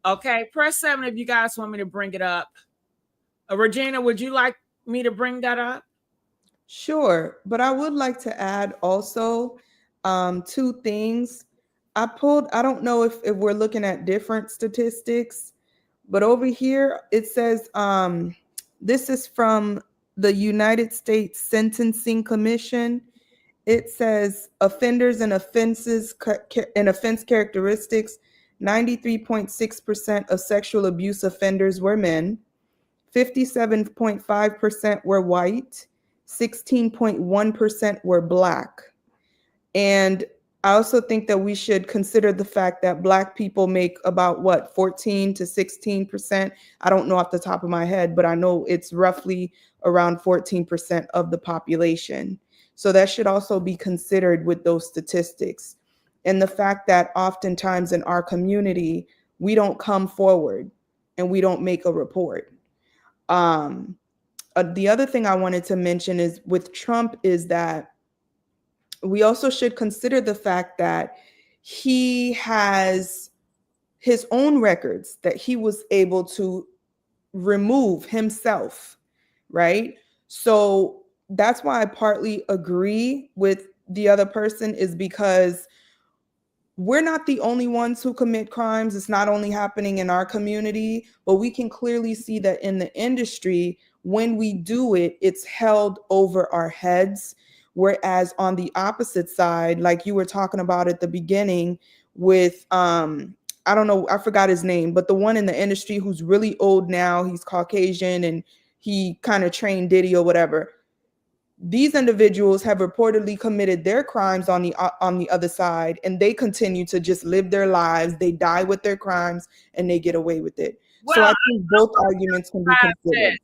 Okay, press 7 if you guys want me to bring it up. Regina, would you like me to bring that up? Sure, but I would like to add also 2 things. I don't know if we're looking at different statistics, but over here it says this is from the United States Sentencing Commission. It says offenders and offenses and offense characteristics. 93.6% of sexual abuse offenders were men. 57.5% were white. 16.1% were Black. And I also think that we should consider the fact that Black people make about 14 to 16%. I don't know off the top of my head, but I know it's roughly around 14% of the population. So that should also be considered with those statistics. And the fact that oftentimes in our community, we don't come forward and we don't make a report. The other thing I wanted to mention is with Trump is that we also should consider the fact that he has his own records that he was able to remove himself, right? So that's why I partly agree with the other person, is because we're not the only ones who commit crimes. It's not only happening in our community, but we can clearly see that in the industry, when we do it, it's held over our heads. Whereas on the opposite side, like you were talking about at the beginning with, I don't know, I forgot his name, but the one in the industry who's really old now, he's Caucasian and he kind of trained Diddy or whatever. These individuals have reportedly committed their crimes on the other side, and they continue to just live their lives. They die with their crimes and they get away with it. Well, so I think both arguments can be considered.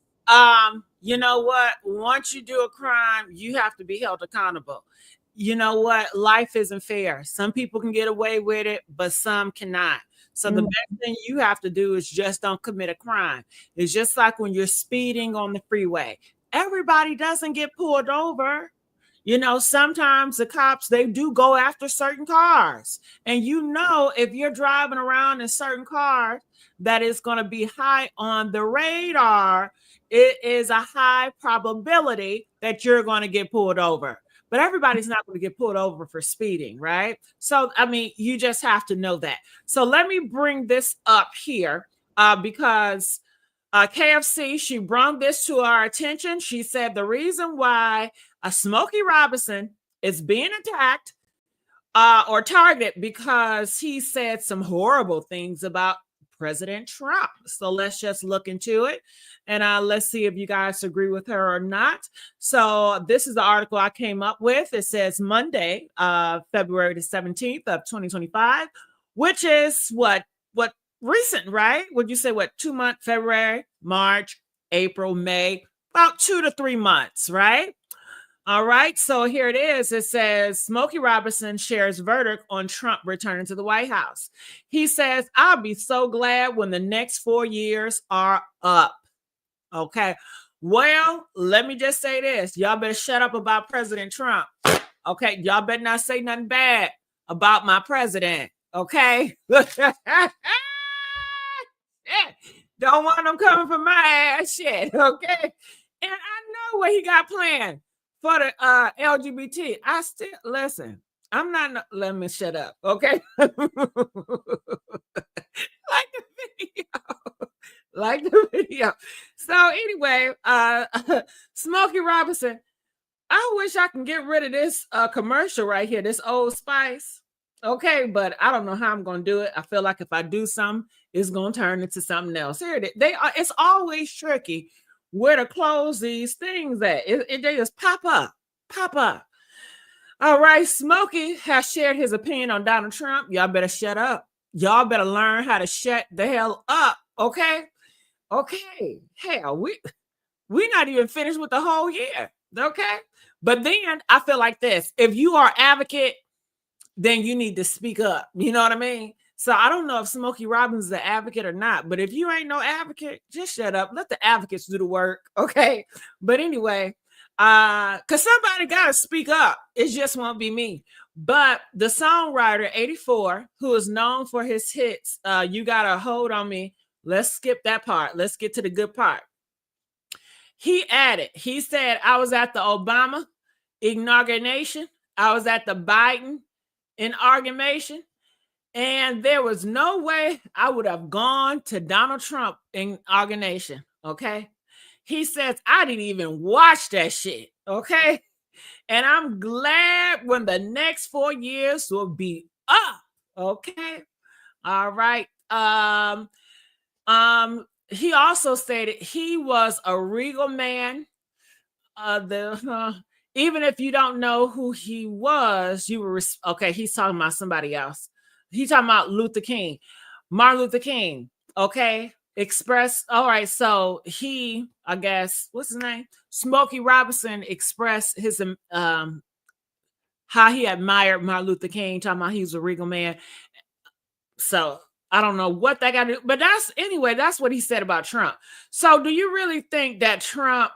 You know what? Once you do a crime, you have to be held accountable. You know what? Life isn't fair. Some people can get away with it, but some cannot. So the best thing you have to do is just don't commit a crime. It's just like when you're speeding on the freeway. Everybody doesn't get pulled over. You know, sometimes the cops, they do go after certain cars. And you know, if you're driving around in certain cars that is going to be high on the radar, it is a high probability that you're going to get pulled over. But everybody's not going to get pulled over for speeding, right? So, I mean, you just have to know that. So let me bring this up here because KFC, she brought this to our attention. She said the reason why Smokey Robinson is being attacked or targeted because he said some horrible things about President Trump. So let's just look into it and let's see if you guys agree with her or not. So this is the article I came up with. It says Monday, February the 17th of 2025, which is what recent, right? Would you say 2 months, February, March, April, May, about 2 to 3 months, right? All right, so here it is. It says Smokey Robinson shares verdict on Trump returning to the White House. He says, I'll be so glad when the next 4 years are up. Okay. Well, let me just say this. Y'all better shut up about President Trump. Okay. Y'all better not say nothing bad about my president. Okay. Don't want them coming for my ass shit. Okay. And I know what he got planned for the LGBT. I still listen. I'm not. Let me shut up. Okay. Like the video. Like the video. So anyway, Smokey Robinson, I wish I can get rid of this commercial right here, this Old Spice. Okay, but I don't know how I'm gonna do it. I feel like if I do something, it's gonna turn into something else. Here it is. It's always tricky where to close these things at. They just pop up. All right, Smokey has shared his opinion on Donald Trump. Y'all better shut up. Y'all better learn how to shut the hell up. Okay. Hell, we not even finished with the whole year. Okay. But then I feel like this. If you are advocate, then you need to speak up. You know what I mean? So I don't know if Smokey Robinson's the advocate or not, but if you ain't no advocate, just shut up. Let the advocates do the work. Okay. But anyway, because somebody gotta speak up. It just won't be me. But the songwriter 84, who is known for his hits, You Gotta Hold on Me. Let's skip that part. Let's get to the good part. He said, I was at the Obama inauguration. I was at the Biden inauguration. And there was no way I would have gone to Donald Trump inauguration. Okay. He says, I didn't even watch that shit. Okay. And I'm glad when the next 4 years will be up. Okay. All right. He also stated he was a regal man. Even if you don't know who he was, you were okay. He's talking about somebody else. He's talking about Martin Luther King. Okay, express. All right, so he, I guess, what's his name? Smokey Robinson expressed his how he admired Martin Luther King, talking about he was a regal man. So I don't know what that got to do, but that's what he said about Trump. So do you really think that Trump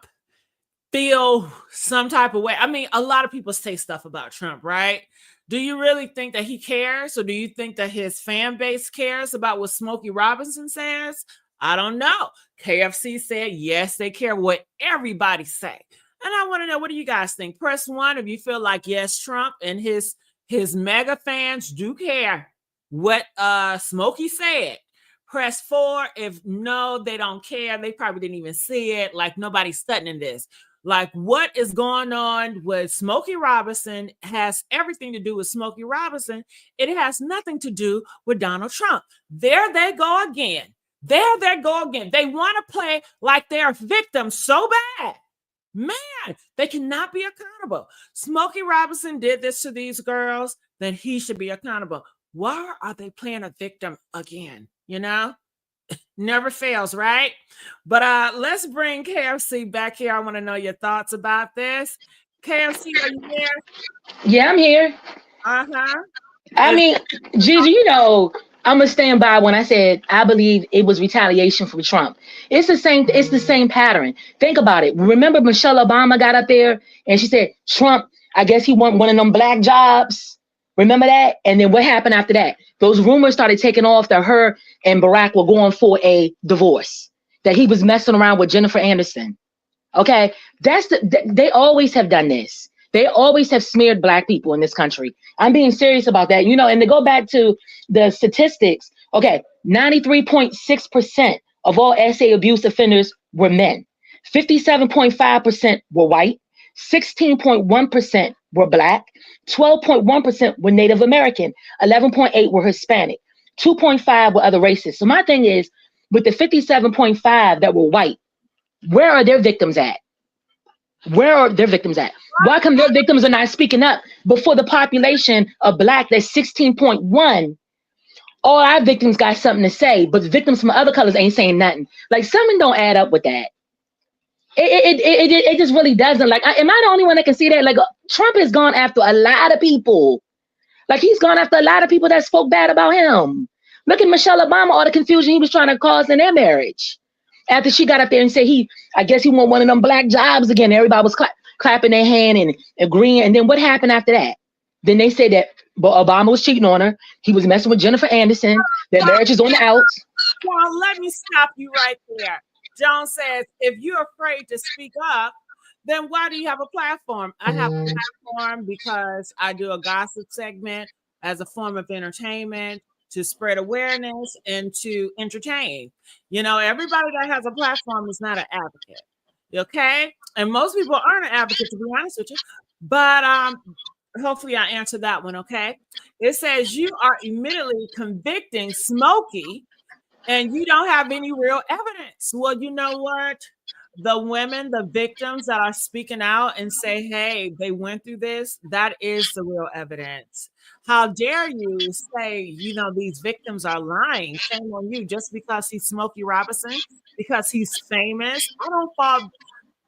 feel some type of way? I mean, a lot of people say stuff about Trump, right? Do you really think that he cares? Or do you think that his fan base cares about what Smokey Robinson says? I don't know. KFC said, yes, they care what everybody say. And I want to know, what do you guys think? Press 1 if you feel like, yes, Trump and his mega fans do care what Smokey said. Press 4 if no, they don't care. They probably didn't even see it. Like, nobody's studying this. Like, what is going on with Smokey Robinson has everything to do with Smokey Robinson. It has nothing to do with Donald Trump. There they go again. They want to play like they're victims so bad. Man, they cannot be accountable. Smokey Robinson did this to these girls, then he should be accountable. Why are they playing a victim again? You know? Never fails, right? But let's bring KFC back here. I want to know your thoughts about this. KFC, are you there? Yeah, I'm here. I mean, Gigi, you know, I'm gonna stand by when I said I believe it was retaliation from Trump. It's the same pattern. Think about it. Remember Michelle Obama got up there and she said, Trump, I guess he want one of them black jobs. Remember that? And then what happened after that? Those rumors started taking off that her and Barack were going for a divorce, that he was messing around with Jennifer Aniston. Okay, they always have done this. They always have smeared black people in this country. I'm being serious about that. You know, and to go back to the statistics, okay, 93.6% of all SA abuse offenders were men. 57.5% were white. 16.1% were black. 12.1% were Native American. 11.8% were Hispanic. 2.5% were other races. So my thing is, with the 57.5% that were white, where are their victims at? Where are their victims at? Why come their victims are not speaking up before the population of black that's 16.1%? All our victims got something to say, but the victims from other colors ain't saying nothing. Like, something don't add up with that. It just really doesn't. Like, am I the only one that can see that? Like, Trump has gone after a lot of people. Like, he's gone after a lot of people that spoke bad about him. Look at Michelle Obama, all the confusion he was trying to cause in their marriage. After she got up there and said I guess he want one of them black jobs again. Everybody was clapping their hand and agreeing. And then what happened after that? Then they said that Obama was cheating on her. He was messing with Jennifer Anderson. Their marriage is on the outs. Well, let me stop you right there. Joan says, if you're afraid to speak up, then why do you have a platform? I have a platform because I do a gossip segment as a form of entertainment, to spread awareness and to entertain. You know, everybody that has a platform is not an advocate. Okay? And most people aren't an advocate, to be honest with you. But hopefully I answered that one, okay? It says you are immediately convicting Smokey and you don't have any real evidence. Well, you know what? The women, the victims that are speaking out and say, hey, they went through this, that is the real evidence. How dare you say, you know, these victims are lying? Shame on you. Just because he's Smokey Robinson, because he's famous. I don't fall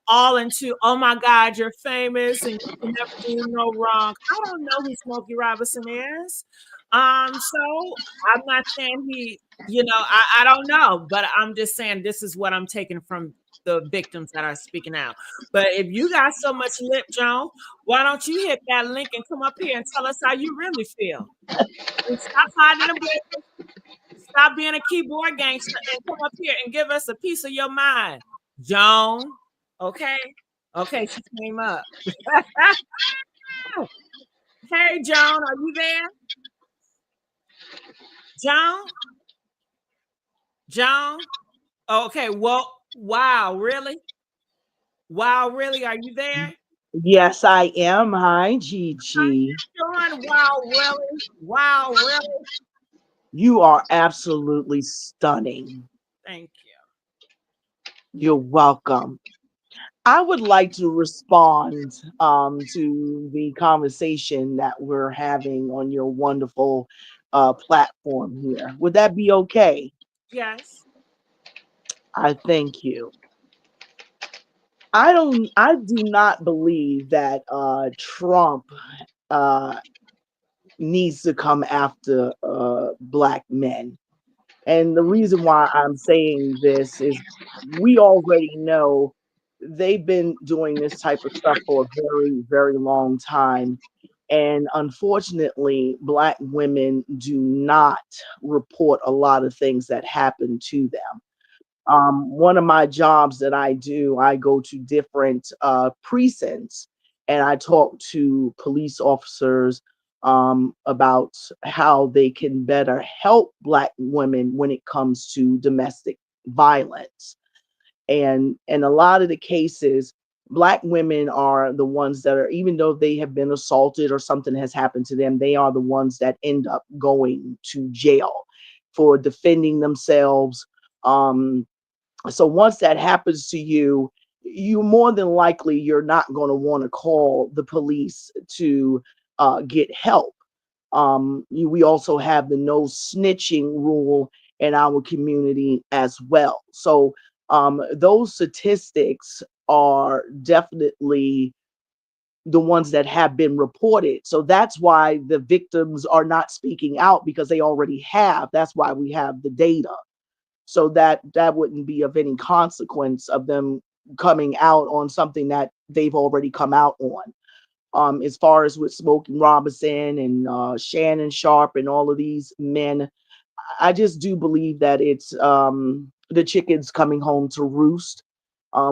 all into, oh my God, you're famous and you can never do no wrong. I don't know who Smokey Robinson is. So I'm not saying he, you know, I don't know, but I'm just saying this is what I'm taking from the victims that are speaking out. But if you got so much lip, Joan, why don't you hit that link and come up here and tell us how you really feel? And stop hiding the business, stop being a keyboard gangster, and come up here and give us a piece of your mind, Joan. Okay, okay, she came up. Hey, Joan, are you there? Joan? Joan? Okay, well, wow, really? Wow, really? Are you there? Yes, I am. Hi, Gigi. Doing wow, really? Wow, really? You are absolutely stunning. Thank you. You're welcome. I would like to respond to the conversation that we're having on your wonderful platform here. Would that be okay? Yes. I thank you. I do not believe that Trump uh, needs to come after black men. And the reason why I'm saying this is we already know they've been doing this type of stuff for a very, very long time. And unfortunately, Black women do not report a lot of things that happen to them. One of my jobs that I do, I go to different precincts and I talk to police officers about how they can better help Black women when it comes to domestic violence. And in a lot of the cases, Black women are the ones that are, even though they have been assaulted or something has happened to them, they are the ones that end up going to jail for defending themselves. Um, so once that happens to you, you more than likely you're not going to want to call the police to get help. We also have the no snitching rule in our community as well. So those statistics are definitely the ones that have been reported. So that's why the victims are not speaking out because they already have. That's why we have the data, so that wouldn't be of any consequence of them coming out on something that they've already come out on. As far as with Smokey Robinson and Shannon Sharp and all of these men, I just do believe that it's the chickens coming home to roost.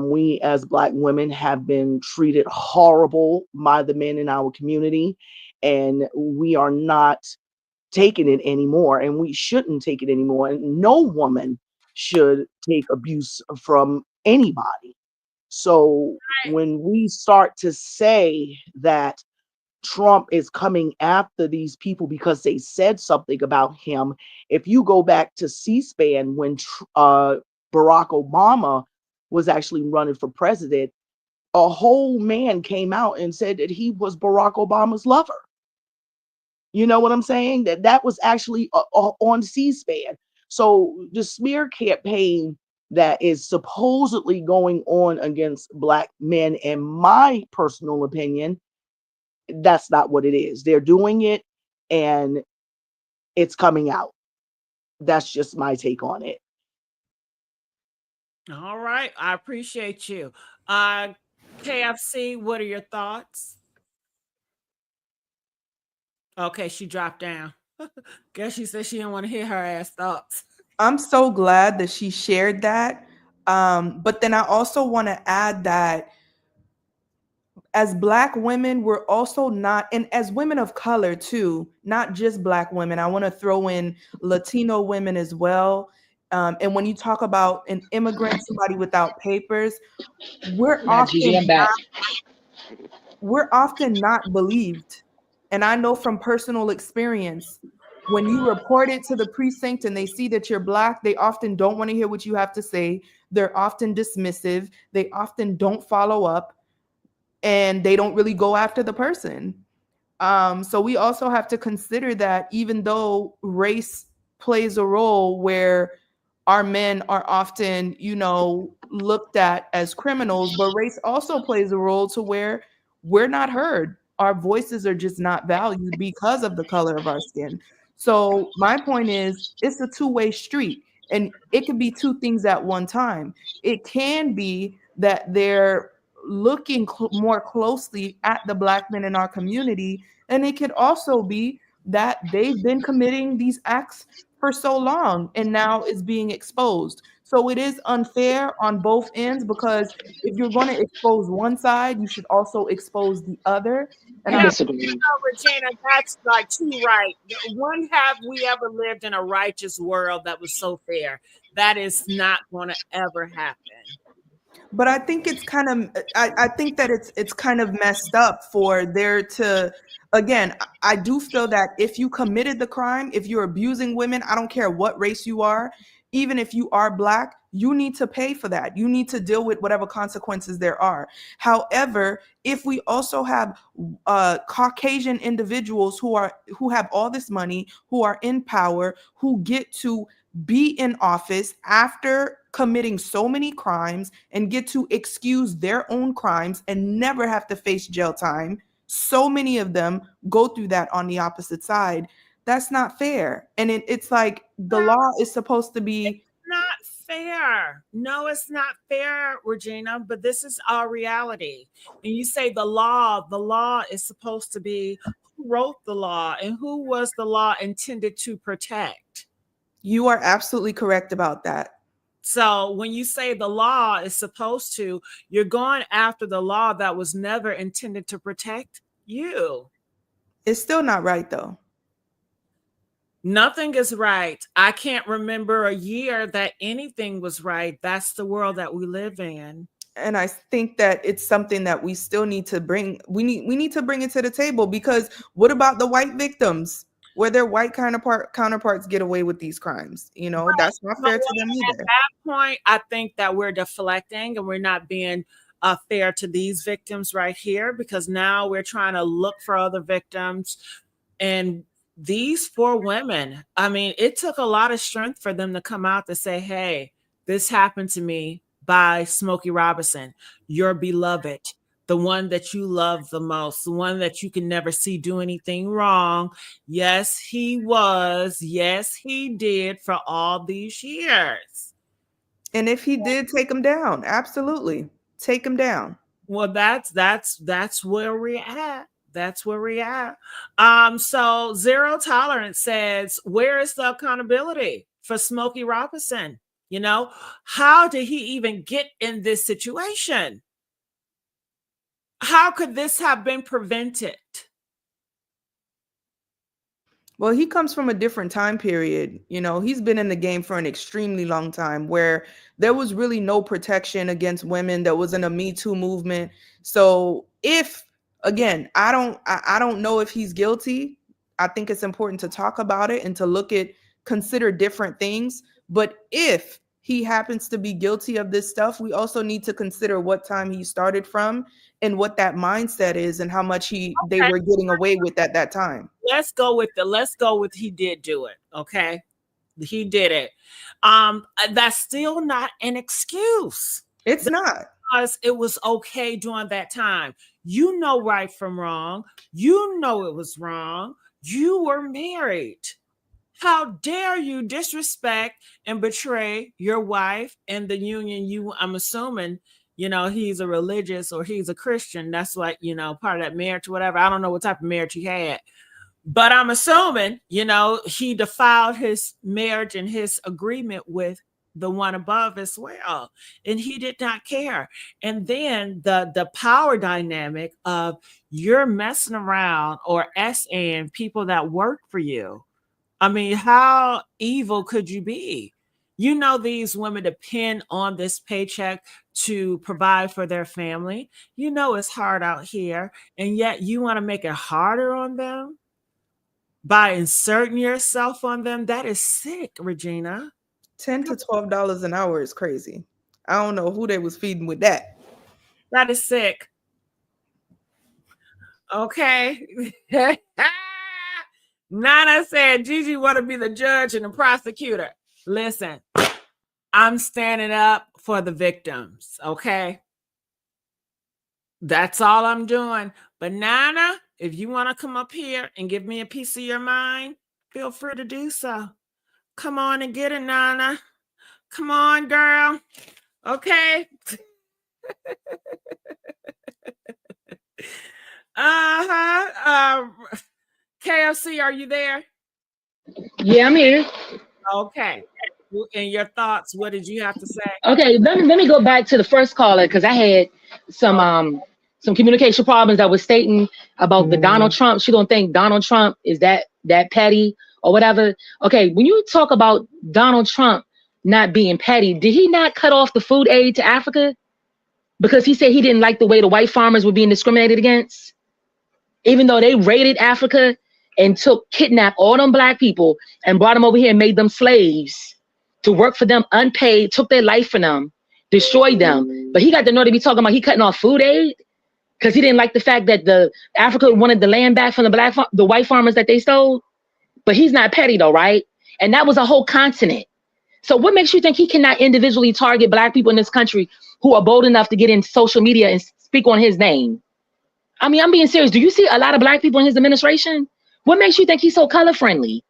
We as Black women have been treated horrible by the men in our community, and we are not taking it anymore, and we shouldn't take it anymore. And no woman should take abuse from anybody. So when we start to say that Trump is coming after these people because they said something about him, if you go back to C-SPAN when Barack Obama was actually running for president, a whole man came out and said that he was Barack Obama's lover. You know what I'm saying? That was actually on C-SPAN. So the smear campaign that is supposedly going on against Black men, in my personal opinion, that's not what it is. They're doing it and it's coming out. That's just my take on it. All right. I appreciate you. KFC, what are your thoughts? Okay, she dropped down. Guess she said she didn't want to hear her ass thoughts. I'm so glad that she shared that. But then I also want to add that as Black women, we're also not, and as women of color too, not just Black women. I want to throw in Latino women as well. And when you talk about an immigrant, somebody without papers, we're Now, Gigi, I'm back. we're often not believed. And I know from personal experience, when you report it to the precinct and they see that you're Black, they often don't want to hear what you have to say. They're often dismissive. They often don't follow up, and they don't really go after the person. So we also have to consider that even though race plays a role where our men are often, looked at as criminals, but race also plays a role to where we're not heard. Our voices are just not valued because of the color of our skin. So my point is, it's a two-way street, and it could be two things at one time. It can be that they're looking more closely at the Black men in our community, and it could also be that they've been committing these acts for so long and now it's being exposed. So it is unfair on both ends, because if you're going to expose one side, you should also expose the other. And I I'm disagree. Regina, that's like too right. When have we ever lived in a righteous world that was so fair? That is not going to ever happen. But I think it's kind of, I think that it's kind of messed up for there to, again, I do feel that if you committed the crime, if you're abusing women, I don't care what race you are, even if you are Black, you need to pay for that. You need to deal with whatever consequences there are. However, if we also have Caucasian individuals who have all this money, who are in power, who get to be in office after committing so many crimes and get to excuse their own crimes and never have to face jail time. So many of them go through that on the opposite side. That's not fair. And it's like the law is supposed to be. Not fair. No, it's not fair, Regina, but this is our reality. And you say the law is supposed to be who wrote the law and who was the law intended to protect? You are absolutely correct about that. So when you say the law is supposed to, you're going after the law that was never intended to protect you. It's still not right, though. Nothing is right. I can't remember a year that anything was right. That's the world that we live in. And I think that it's something that we still need to bring. We need to bring it to the table, because what about the white victims, where their white counterparts get away with these crimes? Right. That's not fair to them At either. that point, I think that we're deflecting and we're not being fair to these victims right here, because now we're trying to look for other victims. And these four women, I mean, it took a lot of strength for them to come out to say, hey, this happened to me by Smokey Robinson, your beloved, the one that you love the most, the one that you can never see do anything wrong. Yes, he was. Yes, he did for all these years. And if he did, take him down. Absolutely. Take him down. Well, that's where we're at. That's where we're at. So Zero Tolerance says, where is the accountability for Smokey Robinson? How did he even get in this situation? How could this have been prevented? Well, he comes from a different time period. He's been in the game for an extremely long time, where there was really no protection against women. There wasn't a Me Too movement. So again, I don't know if he's guilty. I think it's important to talk about it and to consider different things. But if he happens to be guilty of this stuff, we also need to consider what time he started from and what that mindset is and how much they were getting away with at that time. Let's go with he did do it. Okay. He did it. That's still not an excuse. It's not. Because it was okay during that time. You know right from wrong. You know it was wrong. You were married. How dare you disrespect and betray your wife and the union I'm assuming, he's a religious or he's a Christian. That's like, part of that marriage, whatever. I don't know what type of marriage he had. But I'm assuming, he defiled his marriage and his agreement with the one above as well. And he did not care. And then the power dynamic of you're messing around or SN people that work for you. I mean, how evil could you be? These women depend on this paycheck to provide for their family. It's hard out here. And yet you want to make it harder on them by inserting yourself on them. That is sick, Regina. $10 to $12 an hour is crazy. I don't know who they was feeding with that. That is sick. Okay. Nana said Gigi want to be the judge and the prosecutor. Listen, I'm standing up for the victims, okay? That's all I'm doing. But Nana, if you want to come up here and give me a piece of your mind, feel free to do so. Come on and get it, Nana. Come on, girl. Okay. KFC, are you there? Yeah, I'm here. Okay. And your thoughts, what did you have to say? Okay, let me go back to the first caller because I had some communication problems that was stating about the Donald Trump. She don't think Donald Trump is that petty or whatever. Okay, when you talk about Donald Trump not being petty, did he not cut off the food aid to Africa because he said he didn't like the way the white farmers were being discriminated against? Even though they raided Africa and kidnapped all them black people and brought them over here and made them slaves to work for them unpaid, took their life from them, destroyed them. But he got the nerve to be talking about he cutting off food aid because he didn't like the fact that the Africa wanted the land back from the white farmers that they stole. But he's not petty though, right? And that was a whole continent. So what makes you think he cannot individually target black people in this country who are bold enough to get in social media and speak on his name? I mean, I'm being serious. Do you see a lot of black people in his administration? What makes you think he's so color friendly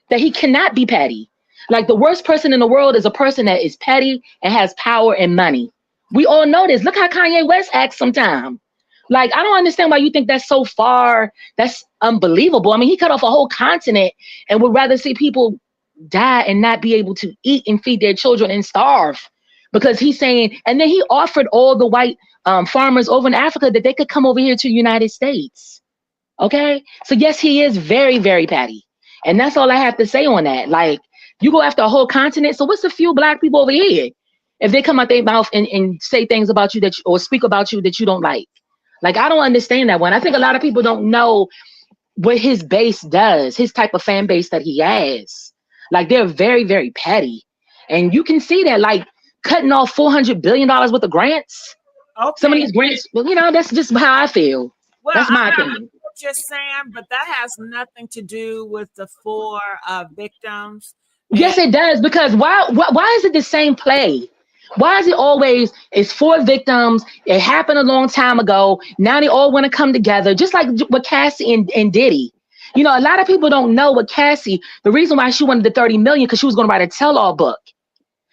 that he cannot be petty? Like the worst person in the world is a person that is petty and has power and money. We all know this. Look how Kanye West acts sometimes. Like, I don't understand why you think that's so far. That's unbelievable. I mean, he cut off a whole continent and would rather see people die and not be able to eat and feed their children and starve because he's saying, and then he offered all the white farmers over in Africa that they could come over here to the United States. Okay. So yes, he is very, very petty. And that's all I have to say on that. Like, you go after a whole continent. So what's a few black people over here if they come out their mouth and say things about you or speak about you that you don't like? Like, I don't understand that one. I think a lot of people don't know what his base does, his type of fan base that he has. Like, they're very, very petty. And you can see that, like, cutting off $400 billion worth of grants. Okay. Some of these grants, well, that's just how I feel. Well, that's my opinion. Just saying, but that has nothing to do with the 4 victims. Yes, it does. Because why is it the same play? Why is it always it's 4 victims? It happened a long time ago. Now they all want to come together, just like with Cassie and Diddy. A lot of people don't know what Cassie, the reason why she wanted the 30 million, because she was going to write a tell-all book.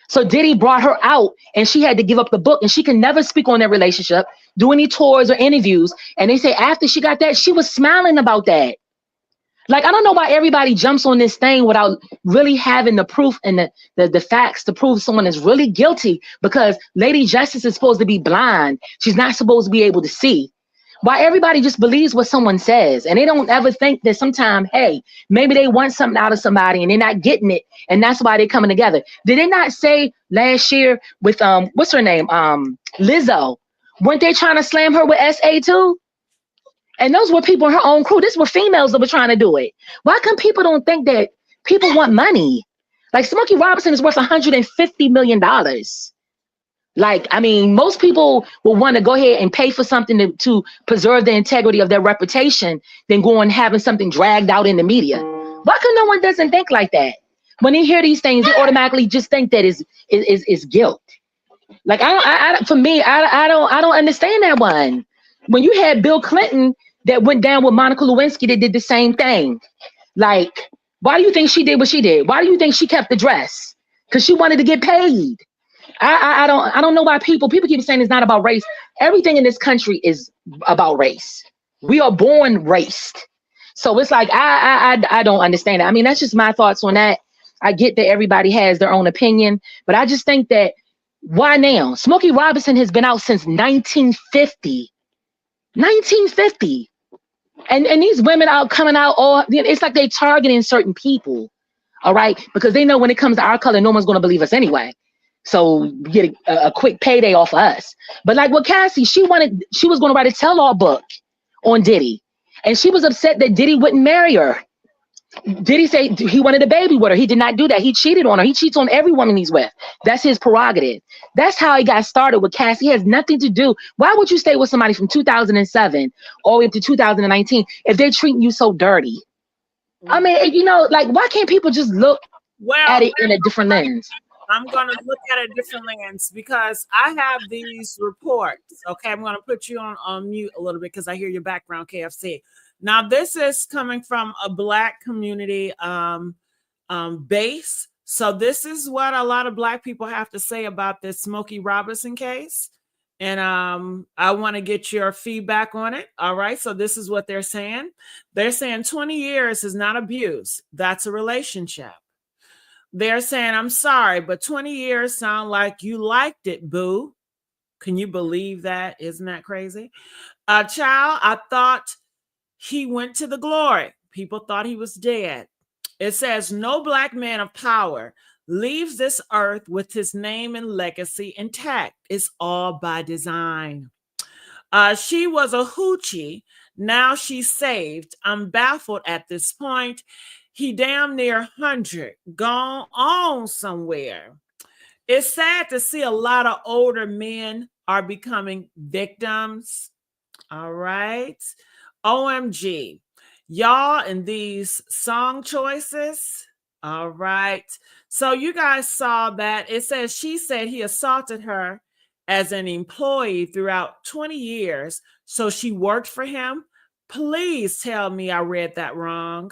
So Diddy brought her out and she had to give up the book and she can never speak on their relationship, do any tours or interviews. And they say after she got that, she was smiling about that. Like, I don't know why everybody jumps on this thing without really having the proof and the facts to prove someone is really guilty, because Lady Justice is supposed to be blind. She's not supposed to be able to see. Why everybody just believes what someone says and they don't ever think that sometimes, hey, maybe they want something out of somebody and they're not getting it. And that's why they're coming together. Did they not say last year with, what's her name? Lizzo, weren't they trying to slam her with SA too? And those were people in her own crew. These were females that were trying to do it. Why come people don't think that people want money? Like, Smokey Robinson is worth $150 million. Like, I mean, most people will want to go ahead and pay for something to preserve the integrity of their reputation than go and having something dragged out in the media. Why come no one doesn't think like that? When they hear these things, they automatically just think that is guilt. Like for me, I don't understand that one. When you had Bill Clinton that went down with Monica Lewinsky that did the same thing, like, why do you think she did what she did? Why do you think she kept the dress? Because she wanted to get paid. I don't know why people keep saying it's not about race. Everything in this country is about race. We are born raced. So it's like I don't understand it. I mean, that's just my thoughts on that. I get that everybody has their own opinion, but I just think that why now? Smokey Robinson has been out since 1950. 1950. And these women out coming out all, it's like they targeting certain people. All right. Because they know when it comes to our color, no one's going to believe us anyway. So get a quick payday off of us. But like with Cassie, she was going to write a tell-all book on Diddy. And she was upset that Diddy wouldn't marry her. Diddy say he wanted a baby with her. He did not do that. He cheated on her. He cheats on every woman he's with. That's his prerogative. That's how he got started with Cassie. It has nothing to do. Why would you stay with somebody from 2007 all the way up to 2019 if they're treating you so dirty? I mean, like, why can't people just look at it in a different lens? I'm going to look at a different lens because I have these reports. Okay, I'm going to put you on mute a little bit because I hear your background, KFC. Now, this is coming from a Black community base. So this is what a lot of Black people have to say about this Smokey Robinson case. And I want to get your feedback on it. All right. So this is what they're saying. They're saying 20 years is not abuse. That's a relationship. They're saying, I'm sorry, but 20 years sound like you liked it, boo. Can you believe that? Isn't that crazy? Child, I thought he went to the glory. People thought he was dead. It says, no Black man of power leaves this earth with his name and legacy intact. It's all by design. She was a hoochie. Now she's saved. I'm baffled at this point. He damn near 100, gone on somewhere. It's sad to see a lot of older men are becoming victims. All right. OMG. Y'all and these song choices. All right. So you guys saw that. It says she said he assaulted her as an employee throughout 20 years. So she worked for him. Please tell me I read that wrong.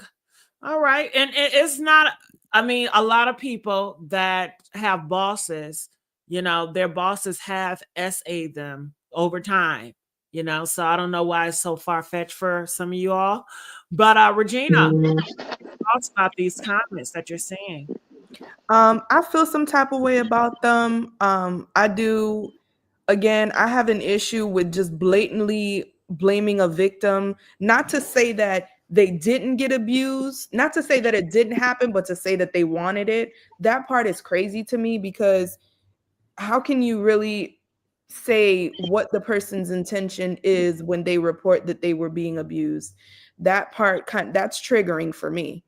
All right. And it's not, I mean, a lot of people that have bosses, their bosses have SA'd them over time, so I don't know why it's so far-fetched for some of you all. But Regina, thoughts about these comments that you're seeing? I feel some type of way about them. I do. Again, I have an issue with just blatantly blaming a victim, not to say that they didn't get abused, not to say that it didn't happen, but to say that they wanted it. That part is crazy to me because how can you really say what the person's intention is when they report that they were being abused? That part that's triggering for me.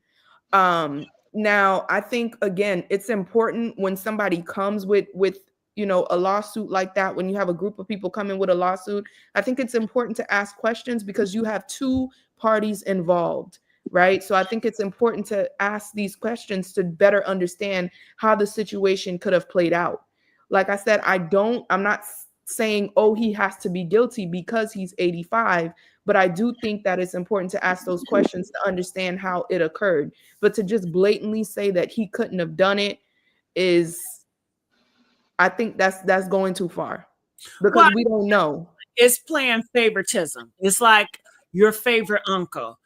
Now I think again, it's important when somebody comes with a lawsuit like that, when you have a group of people coming with a lawsuit, I think it's important to ask questions because you have two parties involved, right? So I think it's important to ask these questions to better understand how the situation could have played out. Like I said, I'm not saying, oh, he has to be guilty because he's 85, but I do think that it's important to ask those questions to understand how it occurred. But to just blatantly say that he couldn't have done it I think that's going too far because we don't know. It's playing favoritism. It's like your favorite uncle,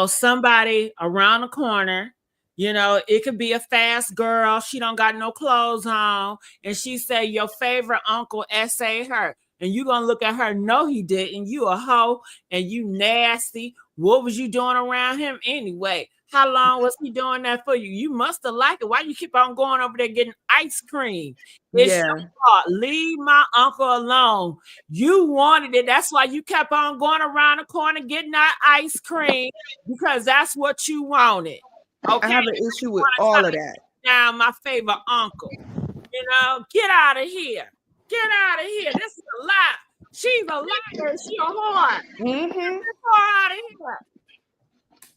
somebody around the corner, it could be a fast girl. She don't got no clothes on. And she say your favorite uncle essay her. And you going to look at her. No, he didn't. You a hoe and you nasty. What was you doing around him anyway? How long was he doing that for you? You must have liked it. Why you keep on going over there getting ice cream? It's your fault. Leave my uncle alone. You wanted it. That's why you kept on going around the corner getting that ice cream because that's what you wanted. Okay. I have an issue with all of that. Now, my favorite uncle. Get out of here. Get out of here. This is a lie. She's a liar. She a whore. Mm-hmm. Get her out of here.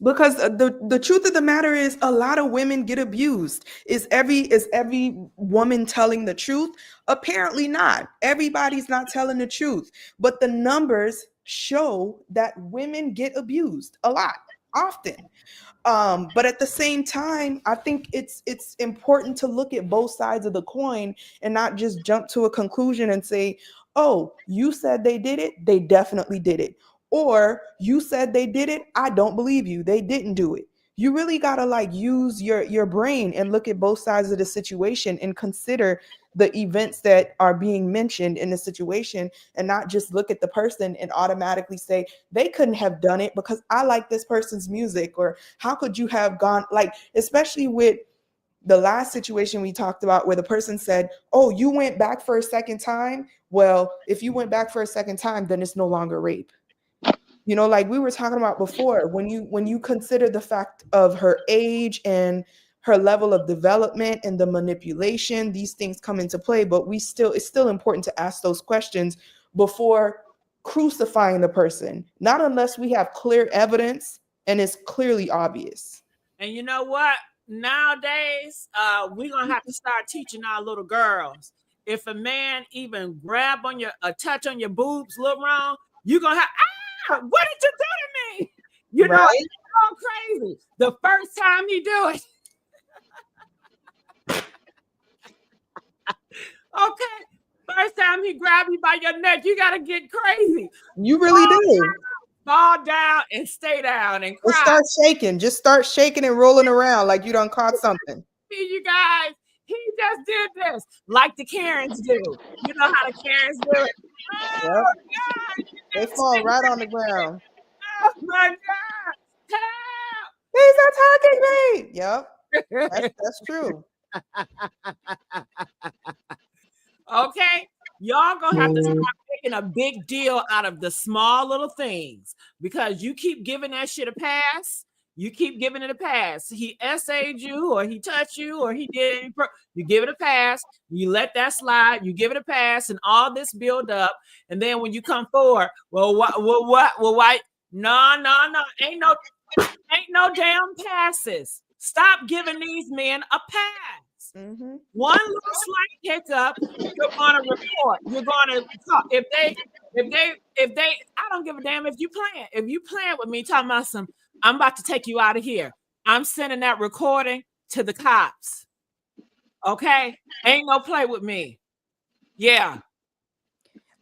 Because the truth of the matter is a lot of women get abused. Is every woman telling the truth? Apparently not. Everybody's not telling the truth. But the numbers show that women get abused a lot, often. But at the same time, I think it's important to look at both sides of the coin and not just jump to a conclusion and say, oh, you said they did it, they definitely did it. Or you said they did it, I don't believe you, they didn't do it. You really gotta like use your brain and look at both sides of the situation and consider the events that are being mentioned in the situation, and not just look at the person and automatically say they couldn't have done it because I like this person's music, or how could you have gone, like, especially with the last situation we talked about where the person said, oh, you went back for a second time. Well, if you went back for a second time, then it's no longer rape. You know, like we were talking about before, when you consider the fact of her age and her level of development and the manipulation, these things come into play. But it's still important to ask those questions before crucifying the person, not unless we have clear evidence and it's clearly obvious. And you know what? Nowadays, we're gonna have to start teaching our little girls. If a man even grab on your a touch on your boobs, look wrong, you're gonna have, what did you do to me? You know, Right. it's so crazy. The first time you do it. Okay. First time he grab you by your neck, you gotta get crazy. You really do. Fall down and stay down and And cry. start shaking. Just start shaking and rolling around like you done caught something. See, you guys, he just did this like the Karens do. You know how the Karens do it. Oh Yep. God, They fall right on the ground. oh my God, He's attacking me. Yep. That's true. okay, y'all gonna have to start making a big deal out of the small little things, because you keep giving that shit a pass. You keep giving it a pass. He essayed you, or he touched you, or he did. You give it a pass. You let that slide. You give it a pass, and all this build up. And then when you come forward, well, what? Well, why? No, ain't no damn passes. Stop giving these men a pass. Mm-hmm. One little slight hiccup, you're gonna report. You're gonna talk. If they, I don't give a damn if you playing. If you playing with me, talking about some, I'm about to take you out of here. I'm sending that recording to the cops. Okay, ain't no play with me. Yeah.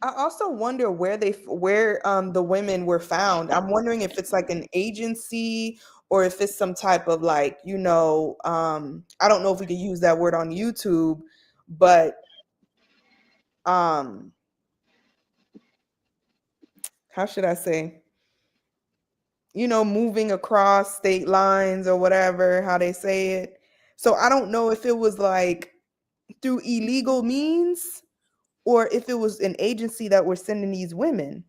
I also wonder where the women were found. I'm wondering if it's like an agency or if it's some type of like, I don't know if we could use that word on YouTube, but how should I say? Moving across state lines or whatever, how they say it. So I don't know if it was like through illegal means or if it was an agency that were sending these women.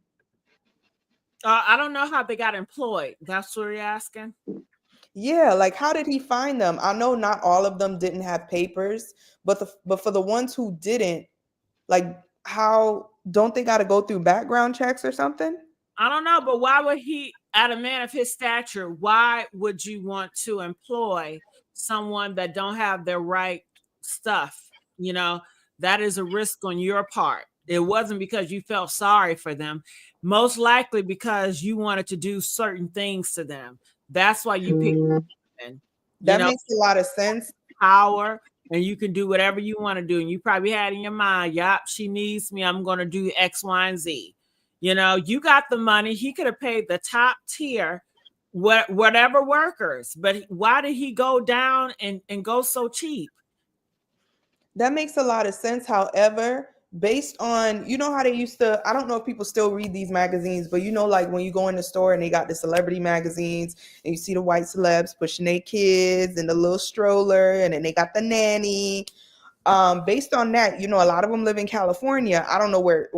I don't know how they got employed. That's what you're asking. Yeah, like how did he find them? I know not all of them didn't have papers, but for the ones who didn't, like how don't they got to go through background checks or something? I don't know, but why would he, at a man of his stature, why would you want to employ someone that don't have their right stuff? That is a risk on your part. It wasn't because you felt sorry for them, most likely because you wanted to do certain things to them. That's why you picked them. That makes a lot of sense. Power, and you can do whatever you want to do. And you probably had in your mind, yep, she needs me, I'm going to do X, Y, and Z. You got the money. He could have paid the top tier, whatever workers. But why did he go down and go so cheap? That makes a lot of sense. However, based on, how they used to, I don't know if people still read these magazines, but like when you go in the store and they got the celebrity magazines and you see the white celebs pushing their kids in the little stroller and then they got the nanny. Based on that, a lot of them live in California. I don't know where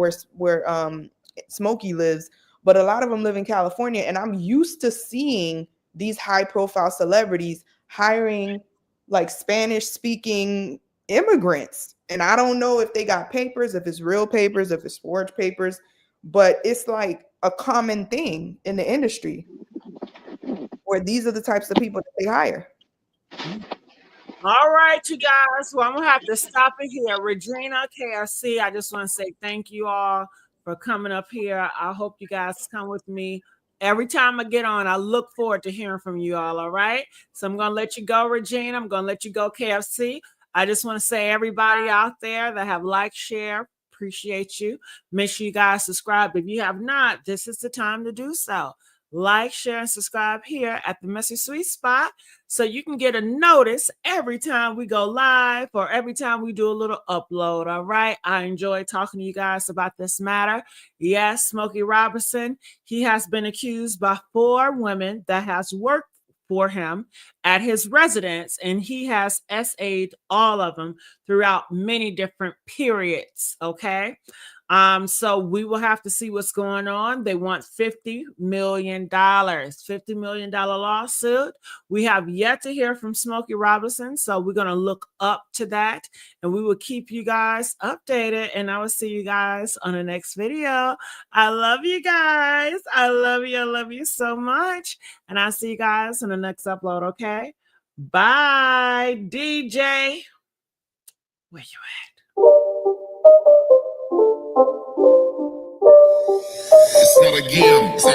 Smokey lives, but a lot of them live in California. And I'm used to seeing these high profile celebrities hiring like Spanish speaking immigrants. And I don't know if they got papers, if it's real papers, if it's forged papers, but it's like a common thing in the industry. or these are the types of people that they hire. All right, you guys. Well, I'm gonna have to stop it here. Regina, KRC, I just want to say thank you all for coming up here. I hope you guys come with me. Every time I get on, I look forward to hearing from you all. All right. So I'm gonna let you go, Regina. I'm gonna let you go, KFC. I just want to say, everybody out there that have liked, share, appreciate you. Make sure you guys subscribe. If you have not, this is the time to do so. Like, share, and subscribe here at the Messy Sweet Spot so you can get a notice every time we go live or every time we do a little upload. All right. I enjoy talking to you guys about this matter. Yes, Smokey Robinson, he has been accused by 4 women that has worked for him at his residence, and he has SA'd all of them throughout many different periods. Okay. So we will have to see what's going on. They want $50 million, $50 million lawsuit. We have yet to hear from Smokey Robinson, so we're going to look up to that, and we will keep you guys updated, and I will see you guys on the next video. I love you guys. I love you. I love you so much, and I'll see you guys in the next upload, okay? Bye, DJ. Where you at? It's not a game, it's a